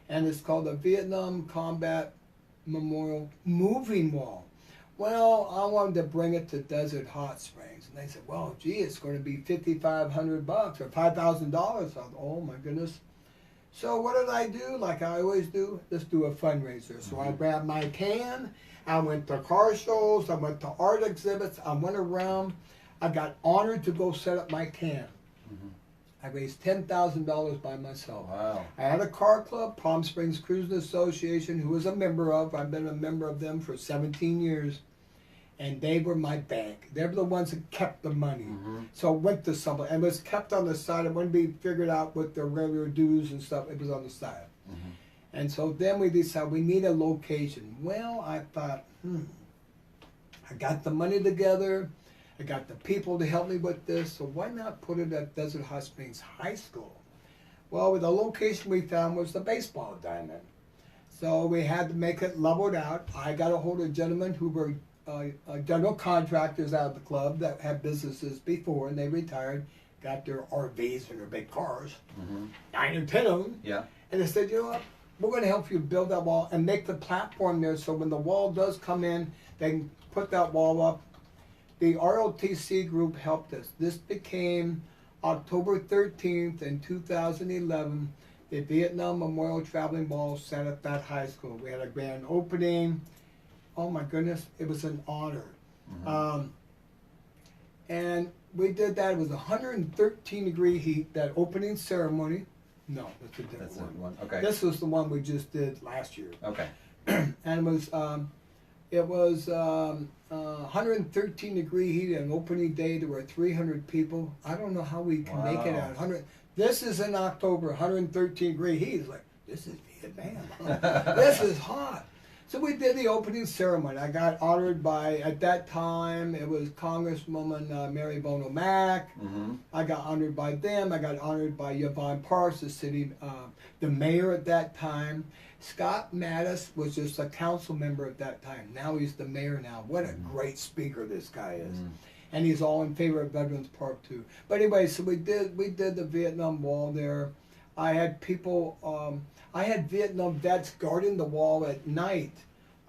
and it's called the Vietnam Combat Memorial Moving Wall. Well, I wanted to bring it to Desert Hot Springs, and they said, well, gee, it's going to be $5,500 or $5,000. I thought, oh my goodness. So what did I do? Like I always do, let's do a fundraiser. So I grabbed my can, I went to car shows, I went to art exhibits, I went around. I got honored to go set up my can. I raised $10,000 by myself. Wow. I had a car club, Palm Springs Cruising Association, who was a member of. I've been a member of them for 17 years. And they were my bank. They were the ones that kept the money. So it went to somebody. And it was kept on the side. It wouldn't be figured out with the regular dues and stuff. It was on the side. And so then we decided we need a location. Well, I thought, I got the money together. I got the people to help me with this, so why not put it at Desert Hot Springs High School? Well, the location we found was the baseball diamond. So we had to make it leveled out. I got a hold of gentlemen who were general contractors out of the club that had businesses before, and they retired, got their RVs and their big cars, 9 or 10 of them. Yeah. And they said, you know what, we're going to help you build that wall and make the platform there so when the wall does come in, they can put that wall up. The ROTC group helped us. This became October 13th in 2011. The Vietnam Memorial Traveling Wall sat at that high school. We had a grand opening. Oh my goodness, it was an honor. And we did that. It was 113-degree heat, that opening ceremony. No, that's a different one. Okay. This was the one we just did last year. Okay. And it was 113-degree heat on opening day. There were 300 people. I don't know how we can make it out. 100. This is in October, 113-degree heat. It's like, this is Vietnam. This is hot. So we did the opening ceremony. I got honored by, at that time, it was Congresswoman Mary Bono Mack. I got honored by them. I got honored by Yvonne Parks, the mayor at that time. Scott Mattis was just a council member at that time. Now he's the mayor now. What a great speaker this guy is. And he's all in favor of Veterans Park too. But anyway, so we did the Vietnam Wall there. I had people, I had Vietnam vets guarding the wall at night.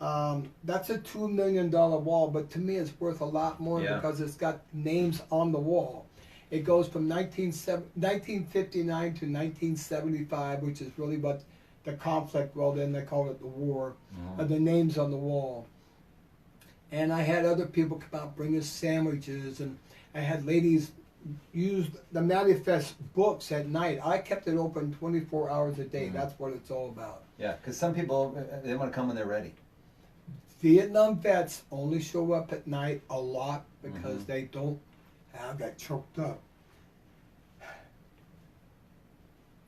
That's a $2 million wall, but to me it's worth a lot more because it's got names on the wall. It goes from 1959 to 1975, which is really what the conflict, well then they called it the war, the names on the wall. And I had other people come out bring us sandwiches, and I had ladies use the manifest books at night. I kept it open 24 hours a day. That's what it's all about. Yeah, because some people, they want to come when they're ready. Vietnam vets only show up at night a lot because they don't, I got choked up.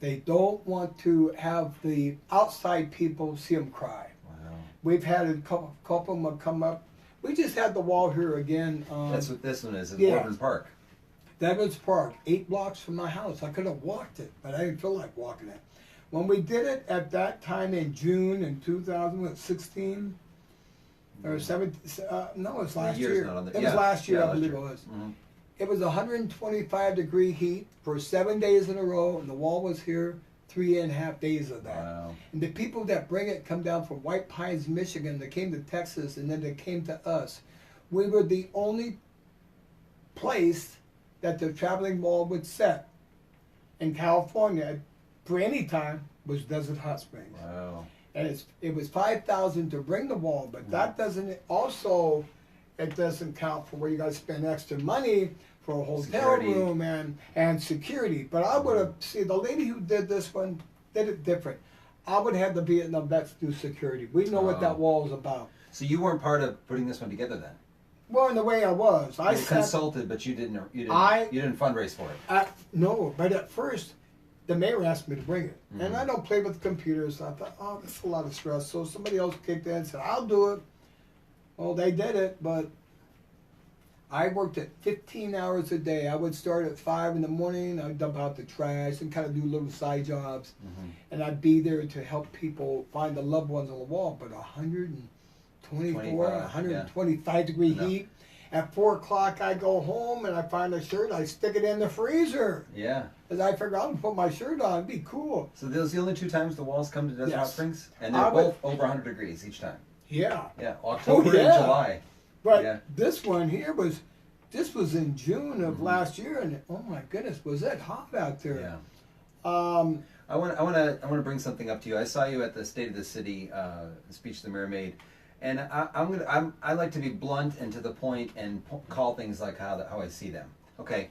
They don't want to have the outside people see them cry. Wow. We've had a couple of them come up. We just had the wall here again. That's what this one is. It's yeah. Woodland Park. Devon's Park, 8 blocks from my house. I could have walked it, but I didn't feel like walking it. When we did it at that time in June in 2016 or 17, no, it was last year. It was last year, I believe it was. It was 125-degree heat for 7 days in a row, and the wall was here 3.5 days of that. Wow. And the people that bring it come down from White Pines, Michigan. They came to Texas, and then they came to us. We were the only place that the traveling wall would set in California for any time was Desert Hot Springs. Wow. And it was $5,000 to bring the wall, but that doesn't also, it doesn't count for where you got to spend extra money for a hotel room and security. But I would have, see, the lady who did this one did it different. I would have the Vietnam vets do security. We know what that wall is about. So you weren't part of putting this one together then? Well, in the way I was. I consulted, but you didn't fundraise for it. No, but at first, the mayor asked me to bring it. And I don't play with computers. So I thought, oh, that's a lot of stress. So somebody else kicked in and said, I'll do it. Well, they did it, but I worked at 15 hours a day. I would start at 5 in the morning. I'd dump out the trash and kind of do little side jobs. And I'd be there to help people find the loved ones on the wall. But 124, 125 degree heat. At 4 o'clock, I go home and I find a shirt. I stick it in the freezer. Yeah. Because I figure I'm going to put my shirt on. It'd be cool. So those are the only 2 times the walls come to Desert Hot Springs? And they're I both over 100 degrees each time? Yeah. Yeah, October and July. But this one here was in June of last year, and oh my goodness, was that hot out there? Yeah. I want to bring something up to you. I saw you at the State of the City speech of the Mayor made, and I like to be blunt and to the point and call things like how I see them. Okay,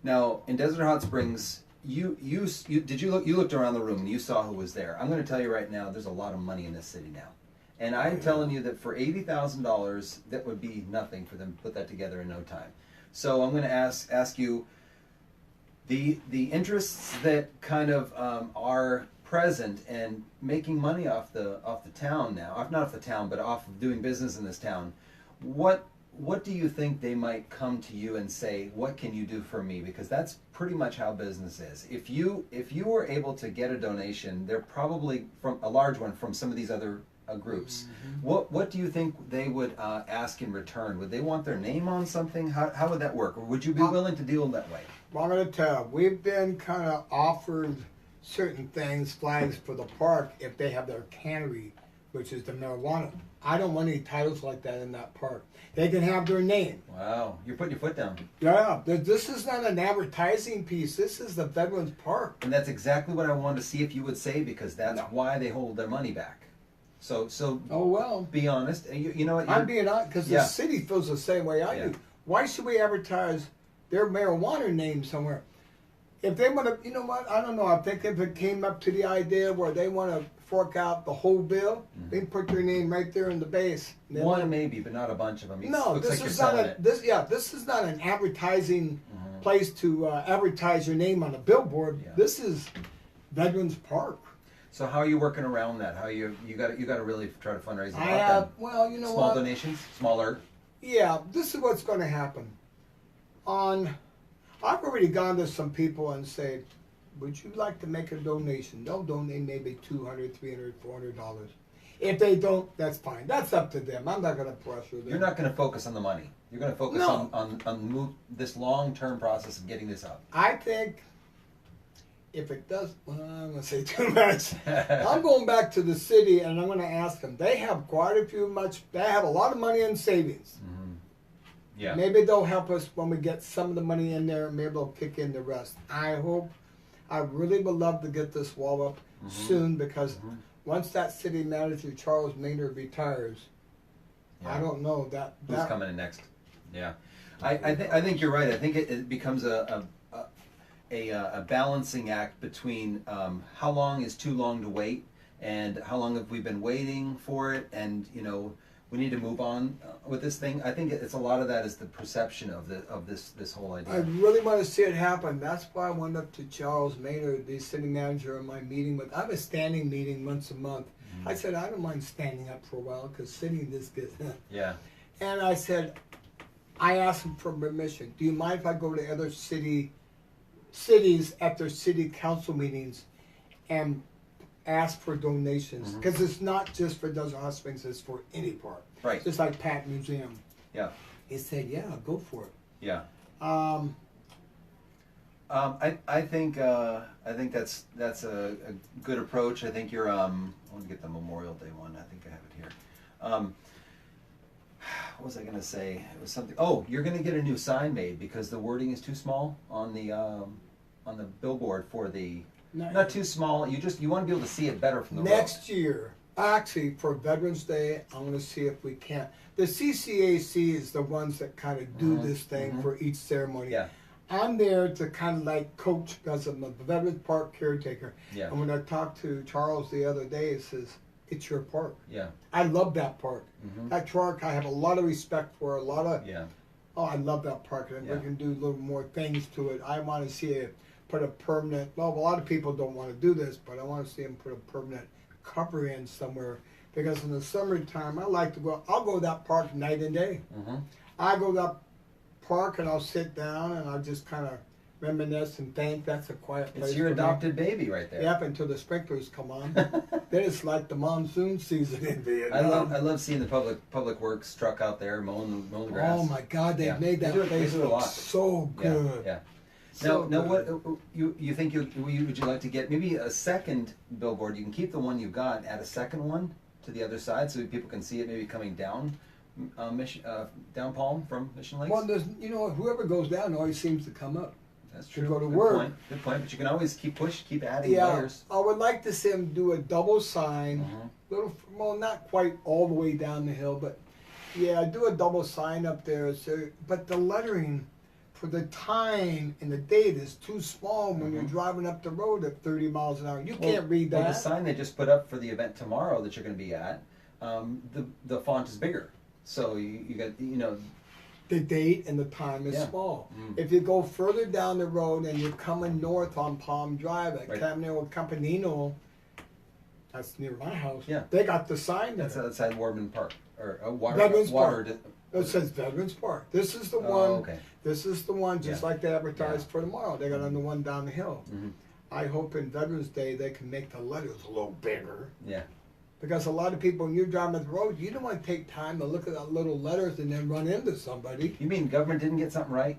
now in Desert Hot Springs, you looked around the room and you saw who was there. I'm going to tell you right now, there's a lot of money in this city now. And I'm telling you that for $80,000, that would be nothing for them to put that together in no time. So I'm going to ask you the interests that kind of are present and making money off the town now, not off the town, but off of doing business in this town. What do you think they might come to you and say, what can you do for me? Because that's pretty much how business is. If you were able to get a donation, they're probably from a large one from some of these other groups. What do you think they would ask in return? Would they want their name on something? How would that work? Or would you be willing to deal that way? Well, I'm going to tell you, we've been kind of offered certain things, flags for the park if they have their cannery, which is the marijuana. I don't want any titles like that in that park. They can have their name. Wow, you're putting your foot down. Yeah, this is not an advertising piece. This is the Veterans Park. And that's exactly what I wanted to see if you would say, because that's why they hold their money back. So oh well, be honest. You know what? I'm being honest because the city feels the same way I do. Why should we advertise their marijuana name somewhere? If they want to, you know what? I don't know. I think if it came up to the idea where they want to fork out the whole bill, they can put their name right there in the base. One maybe, but not a bunch of them. No, this is not this is not an advertising place to advertise your name on a billboard. This is Veterans Park. So how are you working around that? How you got to really try to fundraise a lot? I have, well, you know small what? donations, smaller. Yeah, this is what's going to happen. I've already gone to some people and said, would you like to make a donation? They'll donate maybe $200, $300, $400. If they don't, that's fine. That's up to them. I'm not going to pressure them. You're not going to focus on the money. You're going to focus on this long-term process of getting this up. I think if it does, well, I'm going to say too much. I'm going back to the city and I'm going to ask them. They have they have a lot of money in savings. Yeah. Maybe they'll help us when we get some of the money in there. Maybe they'll kick in the rest. I really would love to get this wall up soon because once that city manager, Charles Maynard, retires, I don't know who's coming in next. Yeah. I think you're right. I think it becomes a balancing act between how long is too long to wait and how long have we been waiting for it, and we need to move on with this thing. I think it's a lot of that is the perception of this whole idea. I really want to see it happen. That's why I went up to Charles Maynard, the city manager, in my meeting with. I have a standing meeting once a month. I said I don't mind standing up for a while because sitting this gets. Yeah. And I said, I asked him for permission. Do you mind if I go to other cities at their city council meetings and ask for donations? Because it's not just for Desert Hot Springs, it's for any park. Right. Just like Pat Museum. Yeah. He said, yeah, go for it. Yeah. I think that's a good approach. I think you're I want to get the Memorial Day one. I think I have it here. What was I going to say? It was something. Oh, you're going to get a new sign made because the wording is too small on the billboard for the. Not too small. You want to be able to see it better from the road. Next year, actually for Veterans Day, I'm going to see if we can. The CCAC is the ones that kind of do this thing for each ceremony. Yeah. I'm there to kind of like coach because I'm a Veterans Park caretaker. Yeah. And when I talked to Charles the other day, he says, it's your park. Yeah. I love that park. That park I have a lot of respect for, oh, I love that park. And we can do a little more things to it. I want to see it put a permanent, well, a lot of people don't want to do this, but I want to see them put a permanent cover in somewhere. Because in the summertime, I like to go, I'll go to that park night and day. I go to that park and I'll sit down and I'll just kind of reminisce and think. That's a quiet place. It's your for me. adopted baby right there. Yep, until the sprinklers come on. Then it's like the monsoon season in Vietnam. I love seeing the public works truck out there mowing the grass. Oh my God, they've made that place they do a lot. look so good. Yeah. So now, good. what you think would you like to get? Maybe a second billboard. You can keep the one you've got. Add a second one to the other side so people can see it. Maybe coming down, down Palm from Mission Lakes. Well, there's whoever goes down always seems to come up. That's true. Go to Good work. Point. Good point. But you can always keep adding Yeah, layers. I would like to see them do a double sign, not quite all the way down the hill, but yeah, do a double sign up there. So, but the lettering for the time and the date is too small when you're driving up the road at 30 miles an hour. You can't read that. Well, the sign they just put up for the event tomorrow that you're going to be at, the font is bigger, so you got the date and the time is small. If you go further down the road and you're coming north on Palm Drive at Campanino, that's near my house. Yeah, they got the sign there. That's outside Warman Park or Veterans Park. It says Veterans Park. This is the one. Okay. This is the one, just like they advertised for tomorrow. They got on the one down the hill. I hope in Veterans Day they can make the letters a little bigger. Yeah. Because a lot of people, when you're driving the road, you don't want to take time to look at that little letters and then run into somebody. You mean government didn't get something right?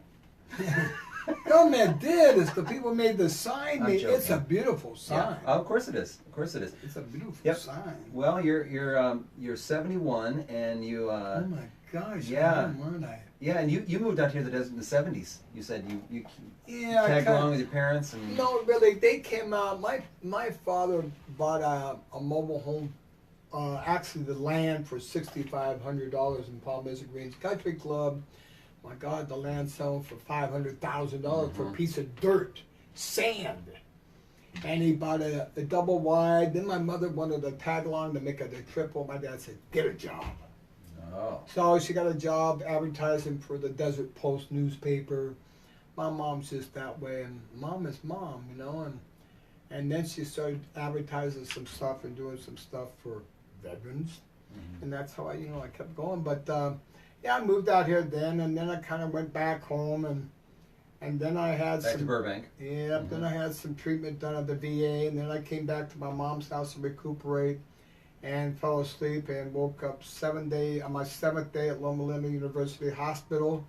Government did. It's the people made the sign. It's a beautiful sign. Yeah. Oh, of course it is. Of course it is. It's a beautiful sign. Well, you're 71 and you. Oh my gosh! Yeah. Weren't I? Yeah, and you moved out here in the 70s. You said you tagged along with your parents and. No, really, they came out. My father bought a mobile home. Actually, the land for $6,500 in Palm Desert Greens Country Club. My God, the land selling for $500,000 for a piece of dirt, sand. And he bought a double wide. Then my mother wanted to tag along to make it a triple. My dad said, "Get a job." Oh. So she got a job advertising for the Desert Post newspaper. My mom's just that way, and mom is mom, And then she started advertising some stuff and doing some stuff for veterans, and that's how I kept going. But I moved out here then, and then I kind of went back home, and then I had back to Burbank. Yeah, then I had some treatment done at the VA, and then I came back to my mom's house to recuperate, and fell asleep and woke up on my 7th day at Loma Linda University Hospital.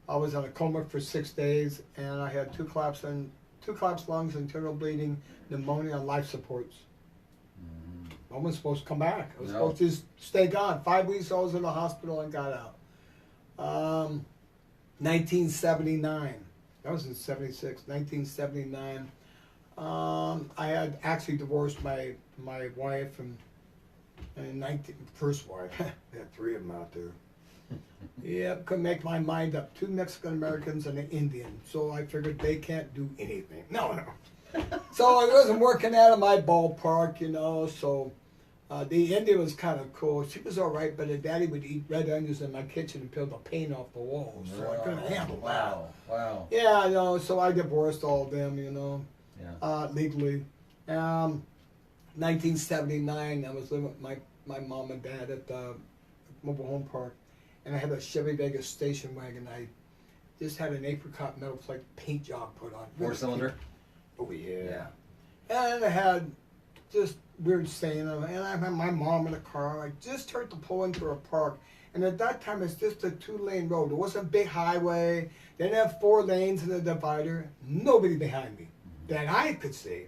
I was in a coma for 6 days, and I had two collapsed lungs, internal bleeding, pneumonia, and life supports. I wasn't supposed to come back. I was supposed to just stay gone. 5 weeks I was in the hospital and got out. 1979. That was in 76. 1979. I had actually divorced my wife and first wife. I had 3 of them out there. Yep, couldn't make my mind up. 2 Mexican Americans and an Indian. So I figured they can't do anything. No. So I wasn't working out of my ballpark, so the Indian was kind of cool. She was all right, but her daddy would eat red onions in my kitchen and peel the paint off the walls. So I couldn't handle that. Wow. Yeah, so I divorced all of them, legally. 1979, I was living with my mom and dad at the mobile home park, and I had a Chevy Vegas station wagon. I just had an apricot metal flake paint job put on. 4-cylinder? Oh, yeah. And I had just weird saying, and I had my mom in the car. I just heard to pull into a park, and at that time it's just a 2-lane road. It wasn't a big highway. They didn't have 4 lanes in the divider. Nobody behind me that I could see.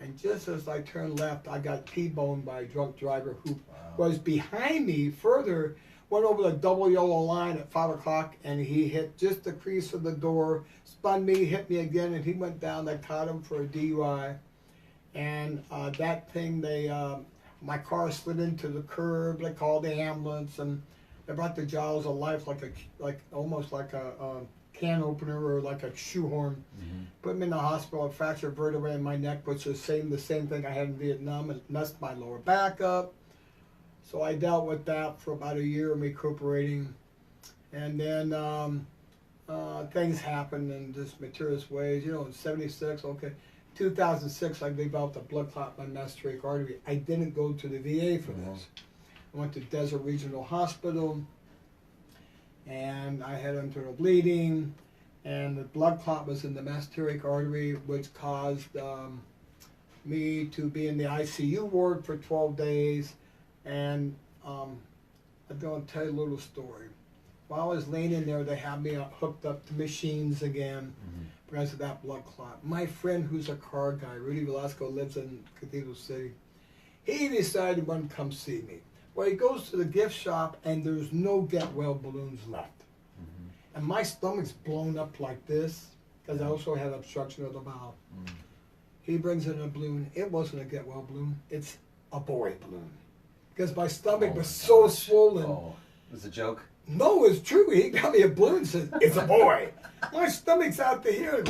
And just as I turned left, I got T-boned by a drunk driver who was behind me further, went over the double yellow line at 5 o'clock, and he hit just the crease of the door, spun me, hit me again, and he went down. They caught him for a DUI. And that thing, my car slid into the curb. They called the ambulance, and they brought the jaws of life almost like a can opener or like a shoehorn. Put me in the hospital. I fractured vertebrae in my neck, which is the same thing I had in Vietnam. It messed my lower back up. So I dealt with that for about a year, recuperating. And then things happened in just mysterious ways. In 76, 2006, I developed a blood clot in my mesenteric artery. I didn't go to the VA for this. I went to Desert Regional Hospital. and I had internal bleeding, and the blood clot was in the masteric artery, which caused me to be in the ICU ward for 12 days. And I'm going to tell you a little story. While I was laying in there, they had me hooked up to machines again because of that blood clot. My friend, who's a car guy, Rudy Velasco, lives in Cathedral City. He decided he wanted to come see me. Well, he goes to the gift shop, and there's no get well balloons left. And my stomach's blown up like this, because I also had obstruction of the bowel. He brings in a balloon. It wasn't a get well balloon. It's a boy balloon. Because my stomach was so swollen. Oh, it was a joke? No, it's true. He got me a balloon and said, it's a boy. My stomach's out to here.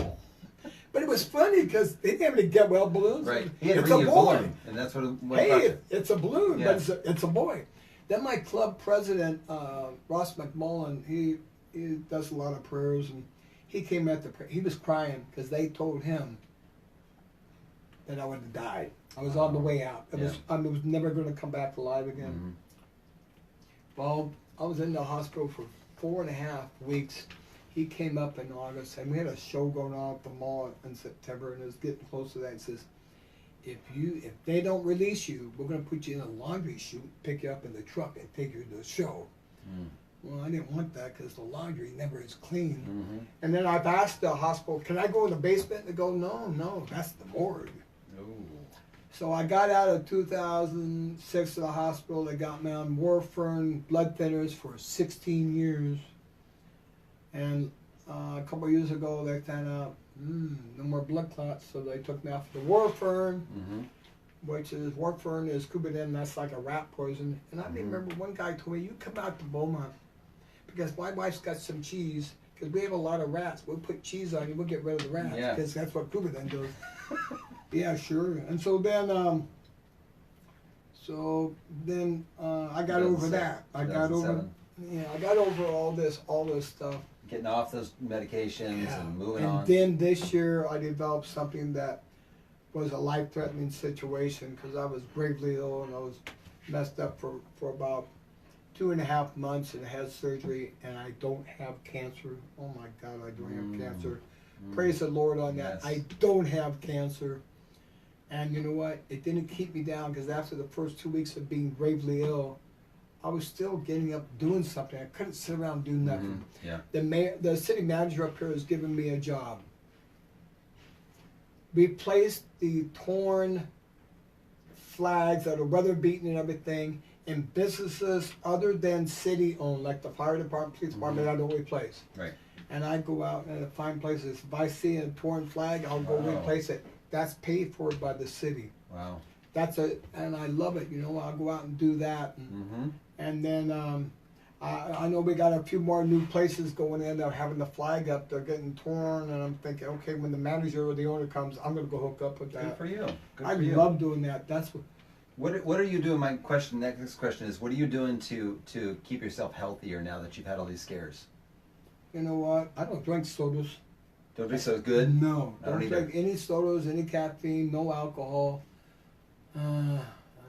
But it was funny because they didn't have any get well balloons. Right. He had it's to bring a you a boy. balloon, and that's what Hey, it's a balloon, Yeah. but it's a boy. Then my club president, Ross McMullen, he does a lot of prayers, and he came at the prayer. He was crying because they told him that I would have died. I was on the way out. I was never going to come back alive again. Well, I was in the hospital for 4.5 weeks. He came up in August, and we had a show going on at the mall in September, and it was getting close to that. He says, if they don't release you, we're going to put you in a laundry chute, pick you up in the truck, and take you to the show. Well, I didn't want that because the laundry never is clean. And then I've asked the hospital, can I go in the basement? And they go, no, that's the morgue. So I got out of 2006 to the hospital. They got me on warfarin, blood thinners for 16 years. And a couple of years ago, they found out, no more blood clots, so they took me off the warfarin, which is, warfarin is Coumadin, that's like a rat poison. And I remember one guy told me, you come out to Beaumont, because my wife's got some cheese, because we have a lot of rats. We'll put cheese on you, we'll get rid of the rats, because that's what Coumadin does. Yeah, sure. And so then, I got over that. I got over all this stuff. Getting off those medications and moving on. And then this year, I developed something that was a life-threatening situation because I was gravely ill and I was messed up for about 2.5 months and had surgery, and I don't have cancer. Oh my God, I don't have cancer. Praise the Lord on that. I don't have cancer. And you know what? It didn't keep me down because after the first 2 weeks of being gravely ill, I was still getting up doing something. I couldn't sit around and do nothing. The city manager up here has given me a job. Replace the torn flags that are weather beaten and everything in businesses other than city owned, like the fire department, police department. I don't replace. Right. And I go out and find places. If I see a torn flag, I'll go replace it. That's paid for by the city. Wow. And I love it. You know, I'll go out and do that. And then I know we got a few more new places going in. They're having the flag up. They're getting torn, and I'm thinking, okay, when the manager or the owner comes, I'm going to go hook up with that. Good for you. I love doing that. That's what. What are you doing? My next question is, what are you doing to keep yourself healthier now that you've had all these scares? You know what? I don't drink sodas. Don't drink sodas? Good? No. I don't drink any sodas, any caffeine, no alcohol. I'm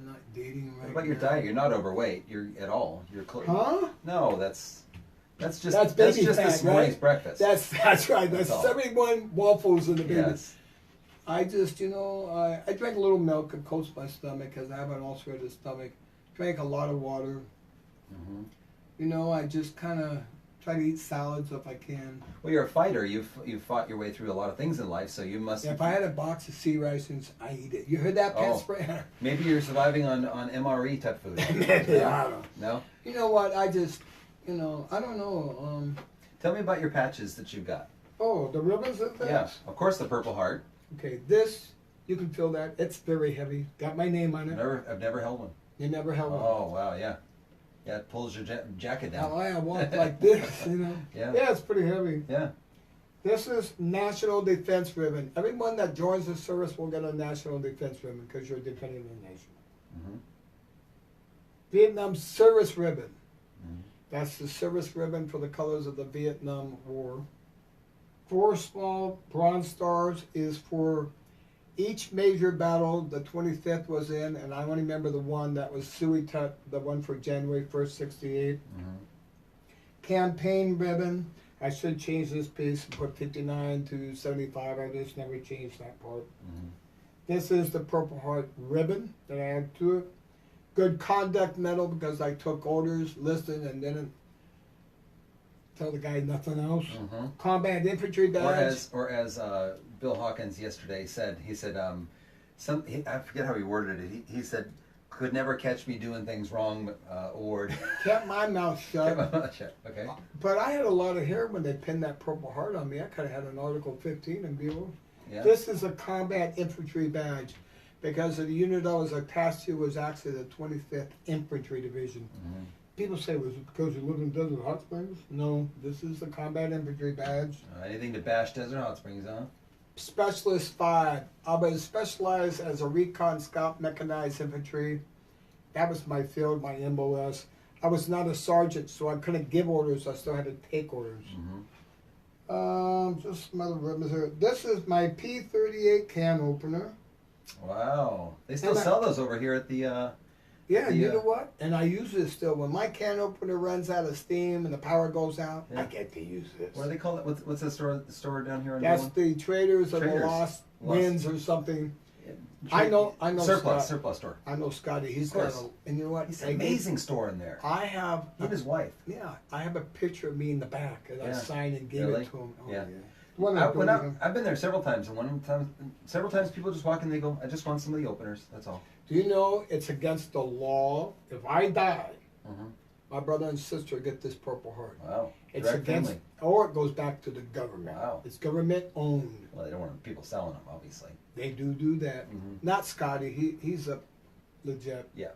not dating right now. What about your diet? You're not overweight. You're at all. You're close. Huh? No, that's just baby just fat, this morning's right? breakfast. That's right. That's all. 71 waffles in the baby. Yes. I just, I drank a little milk. It coats my stomach because I have an ulcerated stomach. Drank a lot of water. I just kind of try to eat salads if I can. Well, you're a fighter. You've fought your way through a lot of things in life, so you must. If I had a box of sea rations, I eat it. You heard that, Pat Spray? Maybe you're surviving on MRE type food. Maybe, I don't know. No? You know what? I just, I don't know. Tell me about your patches that you've got. Oh, the ribbons and things? Yeah, of course, the Purple Heart. Okay, this, you can feel that. It's very heavy. Got my name on it. I've never held one. You never held one? Oh, wow, yeah. Yeah, it pulls your jacket down. I walk like this, Yeah. Yeah, it's pretty heavy. Yeah. This is National Defense Ribbon. Everyone that joins the service will get a National Defense Ribbon because you're defending the nation. Vietnam Service Ribbon. That's the service ribbon for the colors of the Vietnam War. 4 small bronze stars is for each major battle the 25th was in, and I only remember the one that was Suy Tut, the one for January 1st, 68. campaign ribbon. I should change this piece and put 59 to 75. I just never changed that part. Mm-hmm. This is the Purple Heart ribbon that I add to it. Good conduct medal because I took orders, listened, and didn't tell the guy nothing else. Mm-hmm. Combat infantry badge. Or as Bill Hawkins yesterday said, he said, I forget how he worded it. He said, "Could never catch me doing things wrong." Award. Kept my mouth shut. Kept my mouth shut. Okay. But I had a lot of hair when they pinned that Purple Heart on me. I could have had an Article 15 and be able. Yeah. This is a combat infantry badge because the unit I was attached to was actually the 25th Infantry Division. Mm-hmm. People say, was it because you live in Desert Hot Springs? No, this is the combat infantry badge. Anything to bash Desert Hot Springs, huh? Specialist 5. I was specialized as a recon scout mechanized infantry. That was my field, my MOS. I was not a sergeant, so I couldn't give orders. I still had to take orders. Mm-hmm. Just some other ribbons here. This is my P38 can opener. Wow. They still sell those over here at the... Yeah, you know what? And I use this still. When my can opener runs out of steam and the power goes out, I get to use this. What do they call it? What's the store down here? That's the Traders of the Lost Winds or something. I know. Surplus store. I know Scotty. He's got and you know what? He's an amazing store in there. I have. He and his wife. Yeah, I have a picture of me in the back, and I signed and gave it to him. Oh, yeah. I've been there several times, and several times people just walk in and they go, "I just want some of the openers. That's all." Do you know it's against the law? If I die, my brother and sister get this Purple Heart. Wow. It's against, or it goes back to the government. Wow. It's government owned. Well, they don't want people selling them, obviously. They do that. Not Scotty. He's a legit. Yeah.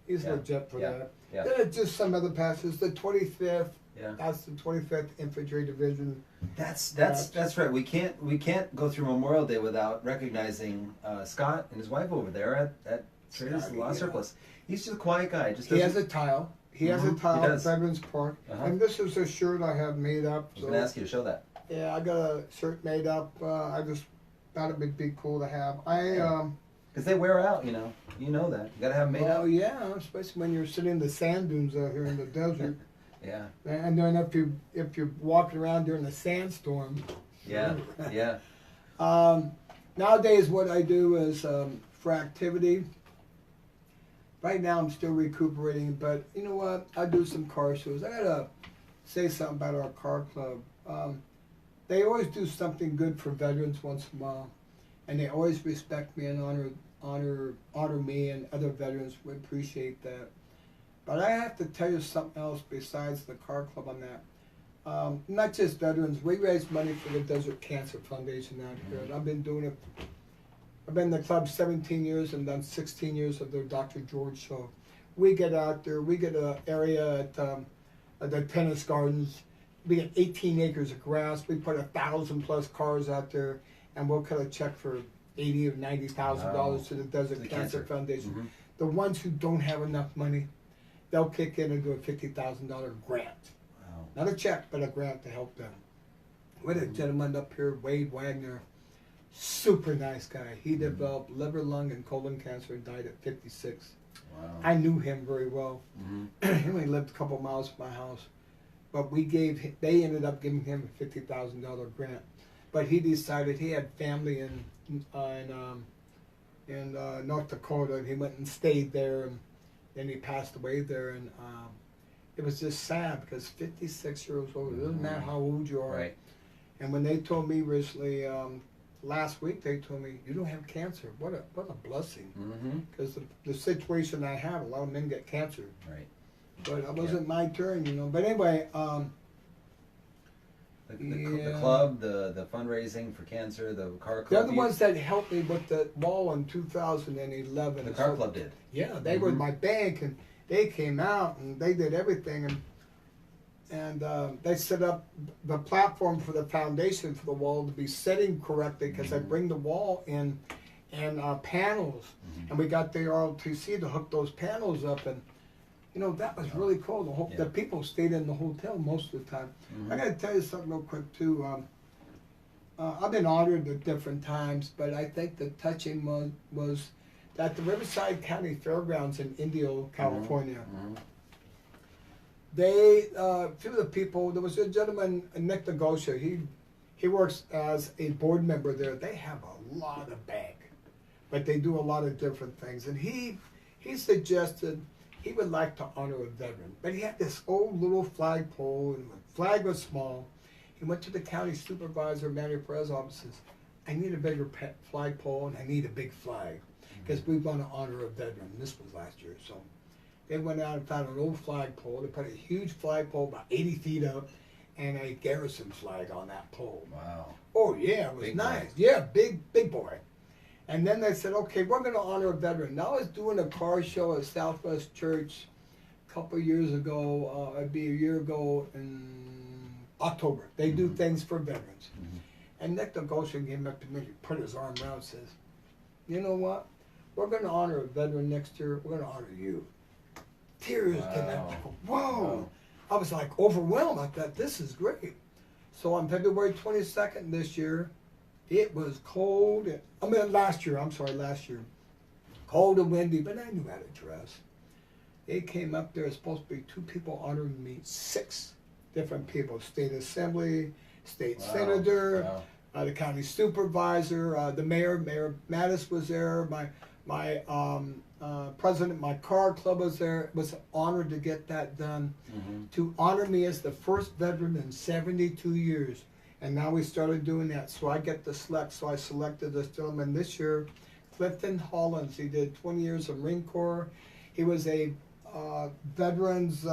He's legit for that. Yeah. Then it's just some other passes. The 25th. Yeah. That's the 25th Infantry Division. That's right. We can't go through Memorial Day without recognizing Scott and his wife over there at Traders Lost Surplus. He's just a quiet guy. He has a tile. He has a tile at Veterans Park. And this is a shirt I have made up. I was going to ask you to show that. Yeah, I got a shirt made up. I just thought it'd be cool to have. Because they wear out, you know. You know that. You got to have them made up. Oh, yeah, especially when you're sitting in the sand dunes out here in the desert. Yeah. And then if you're walking around during a sandstorm. Yeah, yeah. Nowadays, what I do is for activity. Right now, I'm still recuperating, but you know what? I do some car shows. I gotta say something about our car club. They always do something good for veterans once in a while, and they always respect me and honor me, and other veterans would appreciate that. But I have to tell you something else besides the car club on that. Not just veterans. We raise money for the Desert Cancer Foundation out here, and I've been doing it. I've been in the club 17 years and done 16 years of their Dr. George show. We get out there. We get an area at the tennis gardens. We get 18 acres of grass. We put 1,000+ cars out there, and we'll cut a check for $80,000 or $90,000 to the Desert Cancer Foundation. The ones who don't have enough money, they'll kick in and do a $50,000 grant. Wow. Not a check, but a grant to help them. We had a gentleman up here, Wade Wagner, super nice guy. He developed liver, lung, and colon cancer and died at 56. Wow. I knew him very well. He only lived a couple miles from my house. But they ended up giving him a $50,000 grant. But he decided he had family in North Dakota, and he went and stayed there, and then he passed away there. And it was just sad because 56 years old, it doesn't matter how old you are. Right. And when they told me recently, last week, they told me, you don't have cancer. What a blessing. Because the situation I have, a lot of men get cancer. Right. But it wasn't my turn, you know. But anyway, the club, the fundraising for cancer, the car club. They're the ones that helped me with the wall in 2011. The car club did. Yeah, they were my bank, and they came out and they did everything, and they set up the platform for the foundation for the wall to be setting correctly because I bring the wall in and panels, and we got the RLTC to hook those panels up, and you know that was really cool. The people stayed in the hotel most of the time. I got to tell you something real quick too. I've been honored at different times, but I think the touching one was at the Riverside County Fairgrounds in Indio, California. They, few of the people, there was a gentleman, Nick Negosha, he works as a board member there. They have a lot of bank, but they do a lot of different things. And he suggested he would like to honor a veteran, but he had this old little flagpole, and the flag was small. He went to the county supervisor, Manny Perez's office, and says, I need a bigger flagpole and I need a big flag because we want to honor a veteran. This was last year, so they went out and found an old flagpole. They put a huge flagpole about 80 feet up and a garrison flag on that pole. Wow. Oh yeah, it was Big nice. boy. Yeah, big boy. And then they said, okay, we're going to honor a veteran. Now I was doing a car show at Southwest Church a couple of years ago. It'd be a year ago in October. They do things for veterans. And Nick Negosha came up to me, put his arm around, and says, you know what? We're going to honor a veteran next year. We're going to honor you. Tears came out. Whoa. Wow. I was like overwhelmed. I thought, this is great. So on February 22nd this year, it was cold. Last year. Cold and windy, but I knew how to dress. They came up there, supposed to be 2 people honoring me, 6 different people. State Assembly, State Senator, the county supervisor, the mayor, Mayor Mattis was there, my president, my car club was there. It was an honor to get that done, to honor me as the first veteran in 72 years. And now we started doing that, so I get to select. So I selected this gentleman this year, Clifton Hollins. He did 20 years of Marine Corps. He was a veterans,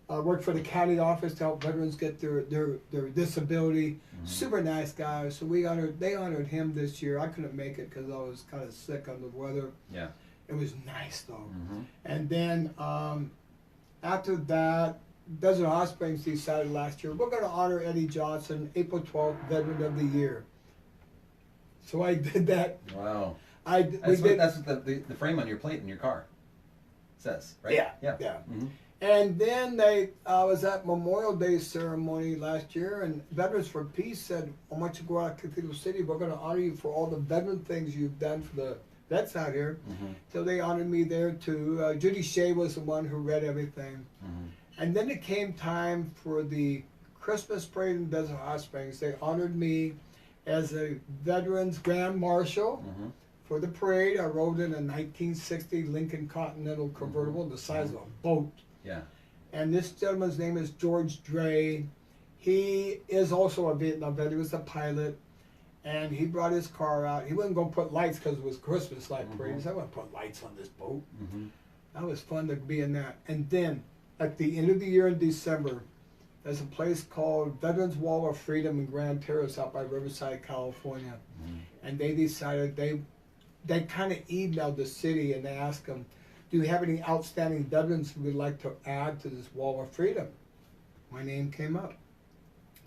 worked for the county office to help veterans get their disability. Super nice guy. So they honored him this year. I couldn't make it because I was kind of sick under the weather. Yeah. It was nice though. And then after that, Desert Hot Springs decided last year, we're going to honor Eddie Johnson, April 12th, Veteran of the Year. So I did that. Wow. That's what the frame on your plate in your car says, right? Yeah. And then I was at Memorial Day ceremony last year, and Veterans for Peace said, I want you to go out to Cathedral City. We're going to honor you for all the veteran things you've done for the vets out here. So they honored me there too. Judy Shea was the one who read everything. And then it came time for the Christmas parade in Desert Hot Springs. They honored me as a Veterans Grand Marshal for the parade. I rode in a 1960 Lincoln Continental convertible the size of a boat. Yeah. And this gentleman's name is George Dre. He is also a Vietnam vet. He was a pilot. And he brought his car out. He wasn't going to put lights because it was Christmas light parade. He said, I want to put lights on this boat. That was fun to be in that. And then at the end of the year in December, there's a place called Veterans Wall of Freedom in Grand Terrace out by Riverside, California. And they decided they kind of emailed the city and they asked them, do you have any outstanding veterans who would like to add to this Wall of Freedom? My name came up.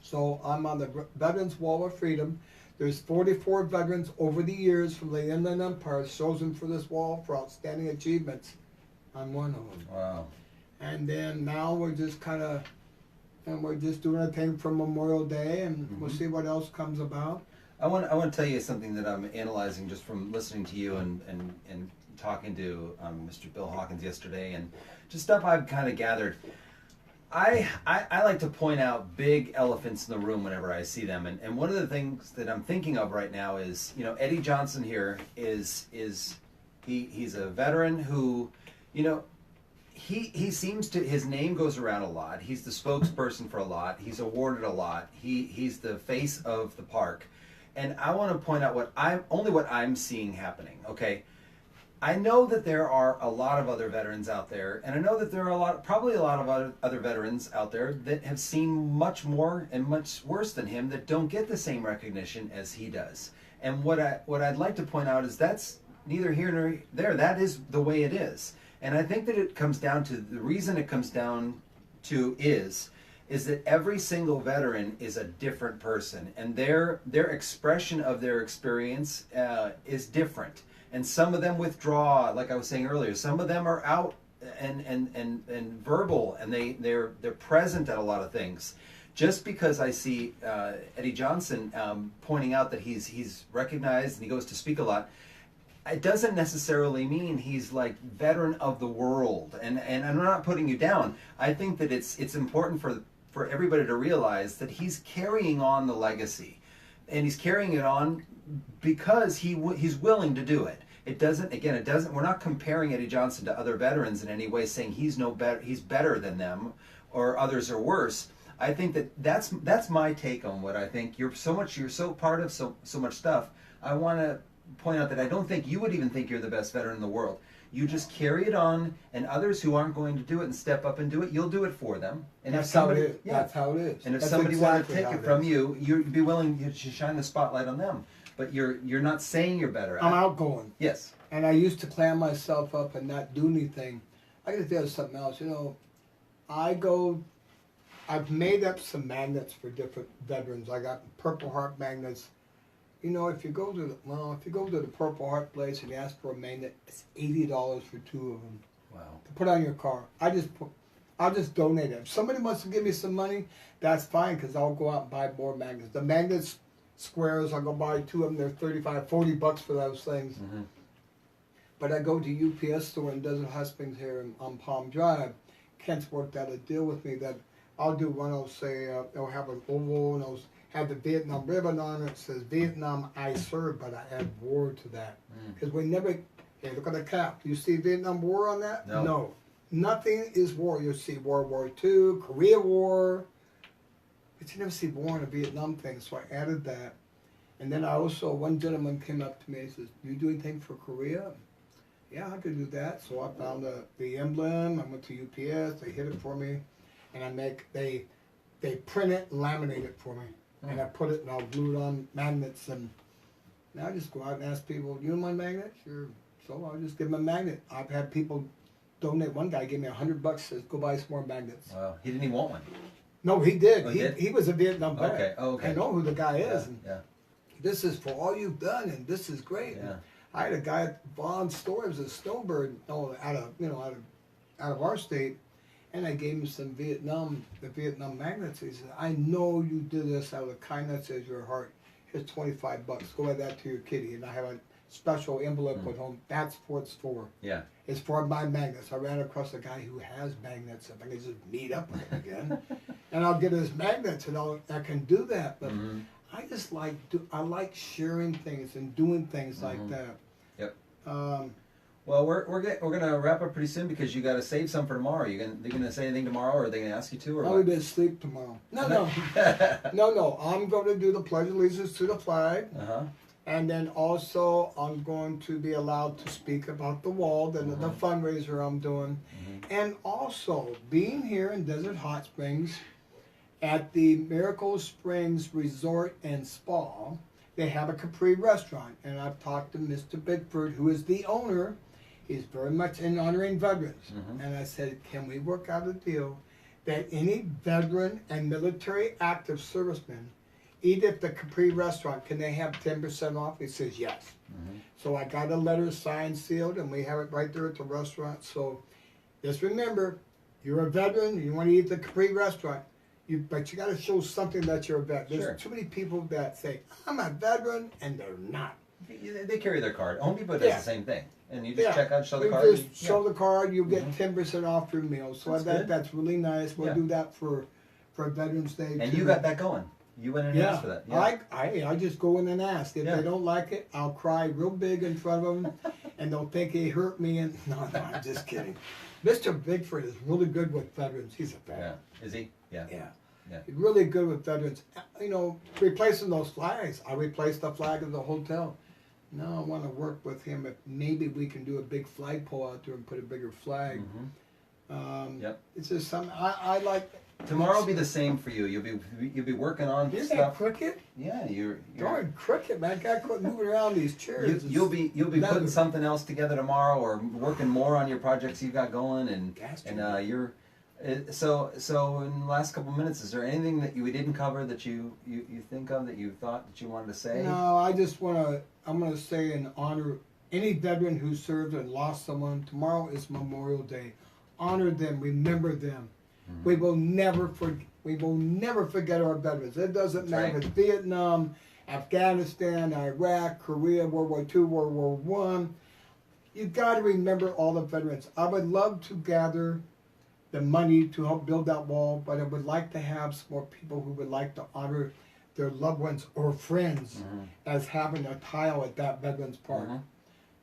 So I'm on the Veterans Wall of Freedom. There's 44 veterans over the years from the Inland Empire chosen for this wall for outstanding achievements. I'm one of them. Wow. And then now we're just doing a thing for Memorial Day, and we'll see what else comes about. I want to tell you something that I'm analyzing just from listening to you and talking to Mr. Bill Hawkins yesterday, and just stuff I've kind of gathered. I like to point out big elephants in the room whenever I see them, and one of the things that I'm thinking of right now is, Eddie Johnson here he's a veteran who, he seems to, his name goes around a lot. He's the spokesperson for a lot. He's awarded a lot. He's the face of the park. And I want to point out what I'm seeing happening, okay? I know that there are a lot of other veterans out there, and I know that there are probably a lot of other veterans out there that have seen much more and much worse than him that don't get the same recognition as he does. And what I'd like to point out is that's neither here nor there. That is the way it is. And I think that it comes down to, the reason it comes down to is that every single veteran is a different person, and their expression of their experience is different. And some of them withdraw, like I was saying earlier. Some of them are out and verbal, and they're present at a lot of things. Just because I see Eddie Johnson pointing out that he's recognized and he goes to speak a lot, it doesn't necessarily mean he's like veteran of the world. And I'm not putting you down. I think that it's important for everybody to realize that he's carrying on the legacy, and he's carrying it on because he's willing to do it. It doesn't, again, it doesn't, we're not comparing Eddie Johnson to other veterans in any way, saying he's no better, he's better than them, or others are worse. I think that's my take on what I think. You're so part of so much stuff. I want to point out that I don't think you would even think you're the best veteran in the world. You just carry it on, and others who aren't going to do it and step up and do it, you'll do it for them. And that's if somebody, how it is. yeah, That's how it is. and if That's somebody exactly wanted to take it from you, you'd be willing to shine the spotlight on them. But you're not saying you're better. I'm outgoing. Yes. And I used to clam myself up and not do anything. I gotta tell you something else. You know, I've made up some magnets for different veterans. I got Purple Heart magnets. You know, if you go to the Purple Heart place and you ask for a magnet, it's $80 for 2 of them. Wow. To put on your car. I'll just donate it. If somebody wants to give me some money, that's fine, because I'll go out and buy more magnets. The magnets squares, I'll go buy 2 of them. They're $35, $40 for those things. Mm-hmm. But I go to UPS store in Desert Hot Springs here on Palm Drive. Kent's worked out a deal with me that I'll do one. I'll say they'll have an oval and I'll have the Vietnam ribbon on it. It says Vietnam I served, but I add war to that because we never. Hey, look at the cap. Do you see Vietnam War on that? No. Nothing is war. You see World War II, Korea War, but you never see war in a Vietnam thing. So I added that, and then I also one gentleman came up to me and says, "You do anything for Korea?" Yeah, I could do that. So I found the emblem. I went to UPS. They hit it for me, and they print it and laminate it for me, and I put it and I'll glue it on magnets. And now I just go out and ask people, "You want my magnet?" Sure. So I'll just give them a magnet. I've had people donate. One guy gave me $100. Says, "Go buy some more magnets." Wow. He didn't even want one. No, he did. Oh, He was a Vietnam vet. Okay. Oh, okay. I know who the guy is. Yeah. This is for all you've done, and this is great. Yeah. I had a guy at Vaughn's store. It was a snowbird, out of our state, and I gave him some the Vietnam magnets. He said, "I know you did this out of the kindness of your heart. Here's $25. Go add that to your kitty." And I have a special envelope at home. That's what it's for. Yeah. It's for my magnets. I ran across a guy who has magnets. If I can just meet up with him again, and I'll get his magnets, and I can do that. But I just I like sharing things and doing things like that. Yep. Well, we're gonna wrap up pretty soon because you got to save some for tomorrow. They gonna say anything tomorrow, or are they gonna ask you to, or I'll what? be to sleep tomorrow. No. I'm going to do the Pledge of Allegiance to the flag, and then also I'm going to be allowed to speak about the wall, the fundraiser I'm doing, and also being here in Desert Hot Springs. At the Miracle Springs Resort and Spa, they have a Capri restaurant, and I've talked to Mr. Bigford, who is the owner. He's very much in honoring veterans. And I said, can we work out a deal that any veteran and military active serviceman eat at the Capri restaurant? Can they have 10% off? He says yes. So I got a letter signed, sealed, and we have it right there at the restaurant. So just remember, you're a veteran, you want to eat at the Capri restaurant. But you got to show something that you're a vet. There's too many people that say, "I'm a veteran," and they're not. They carry their card. Home Depot does the same thing. And you just check out, show the you card. Just show the card, you get 10% off your meal. So that's really nice. We'll do that for Veterans Day. And too. you got that going. You went in and asked for that. Yeah. I just go in and ask. If they don't like it, I'll cry real big in front of them, and they'll think he hurt me. And no, I'm just kidding. Mr. Bigford is really good with veterans. He's a veteran. Yeah. Is he? Yeah. Yeah. Yeah. He's really good with veterans. You know, replacing those flags. I replaced the flag of the hotel. Now I want to work with him if maybe we can do a big flagpole out there and put a bigger flag. It's just something I like. Tomorrow will be the same for you. You'll be working on You're stuff. that crooked? Yeah, you're darn crooked, man. Gotta quit moving around these chairs. You'll be putting something else together tomorrow, or working more on your projects you've got going, and you're. So in the last couple minutes, is there anything that we didn't cover that you think of that you thought that you wanted to say? No, I'm gonna say in honor any veteran who served and lost someone. Tomorrow is Memorial Day. Honor them, remember them. We will never forget our veterans. It doesn't matter if it's Vietnam, Afghanistan, Iraq, Korea, World War II, World War One. You've got to remember all the veterans. I would love to gather the money to help build that wall, but I would like to have some more people who would like to honor their loved ones or friends as having a tile at that Veterans Park.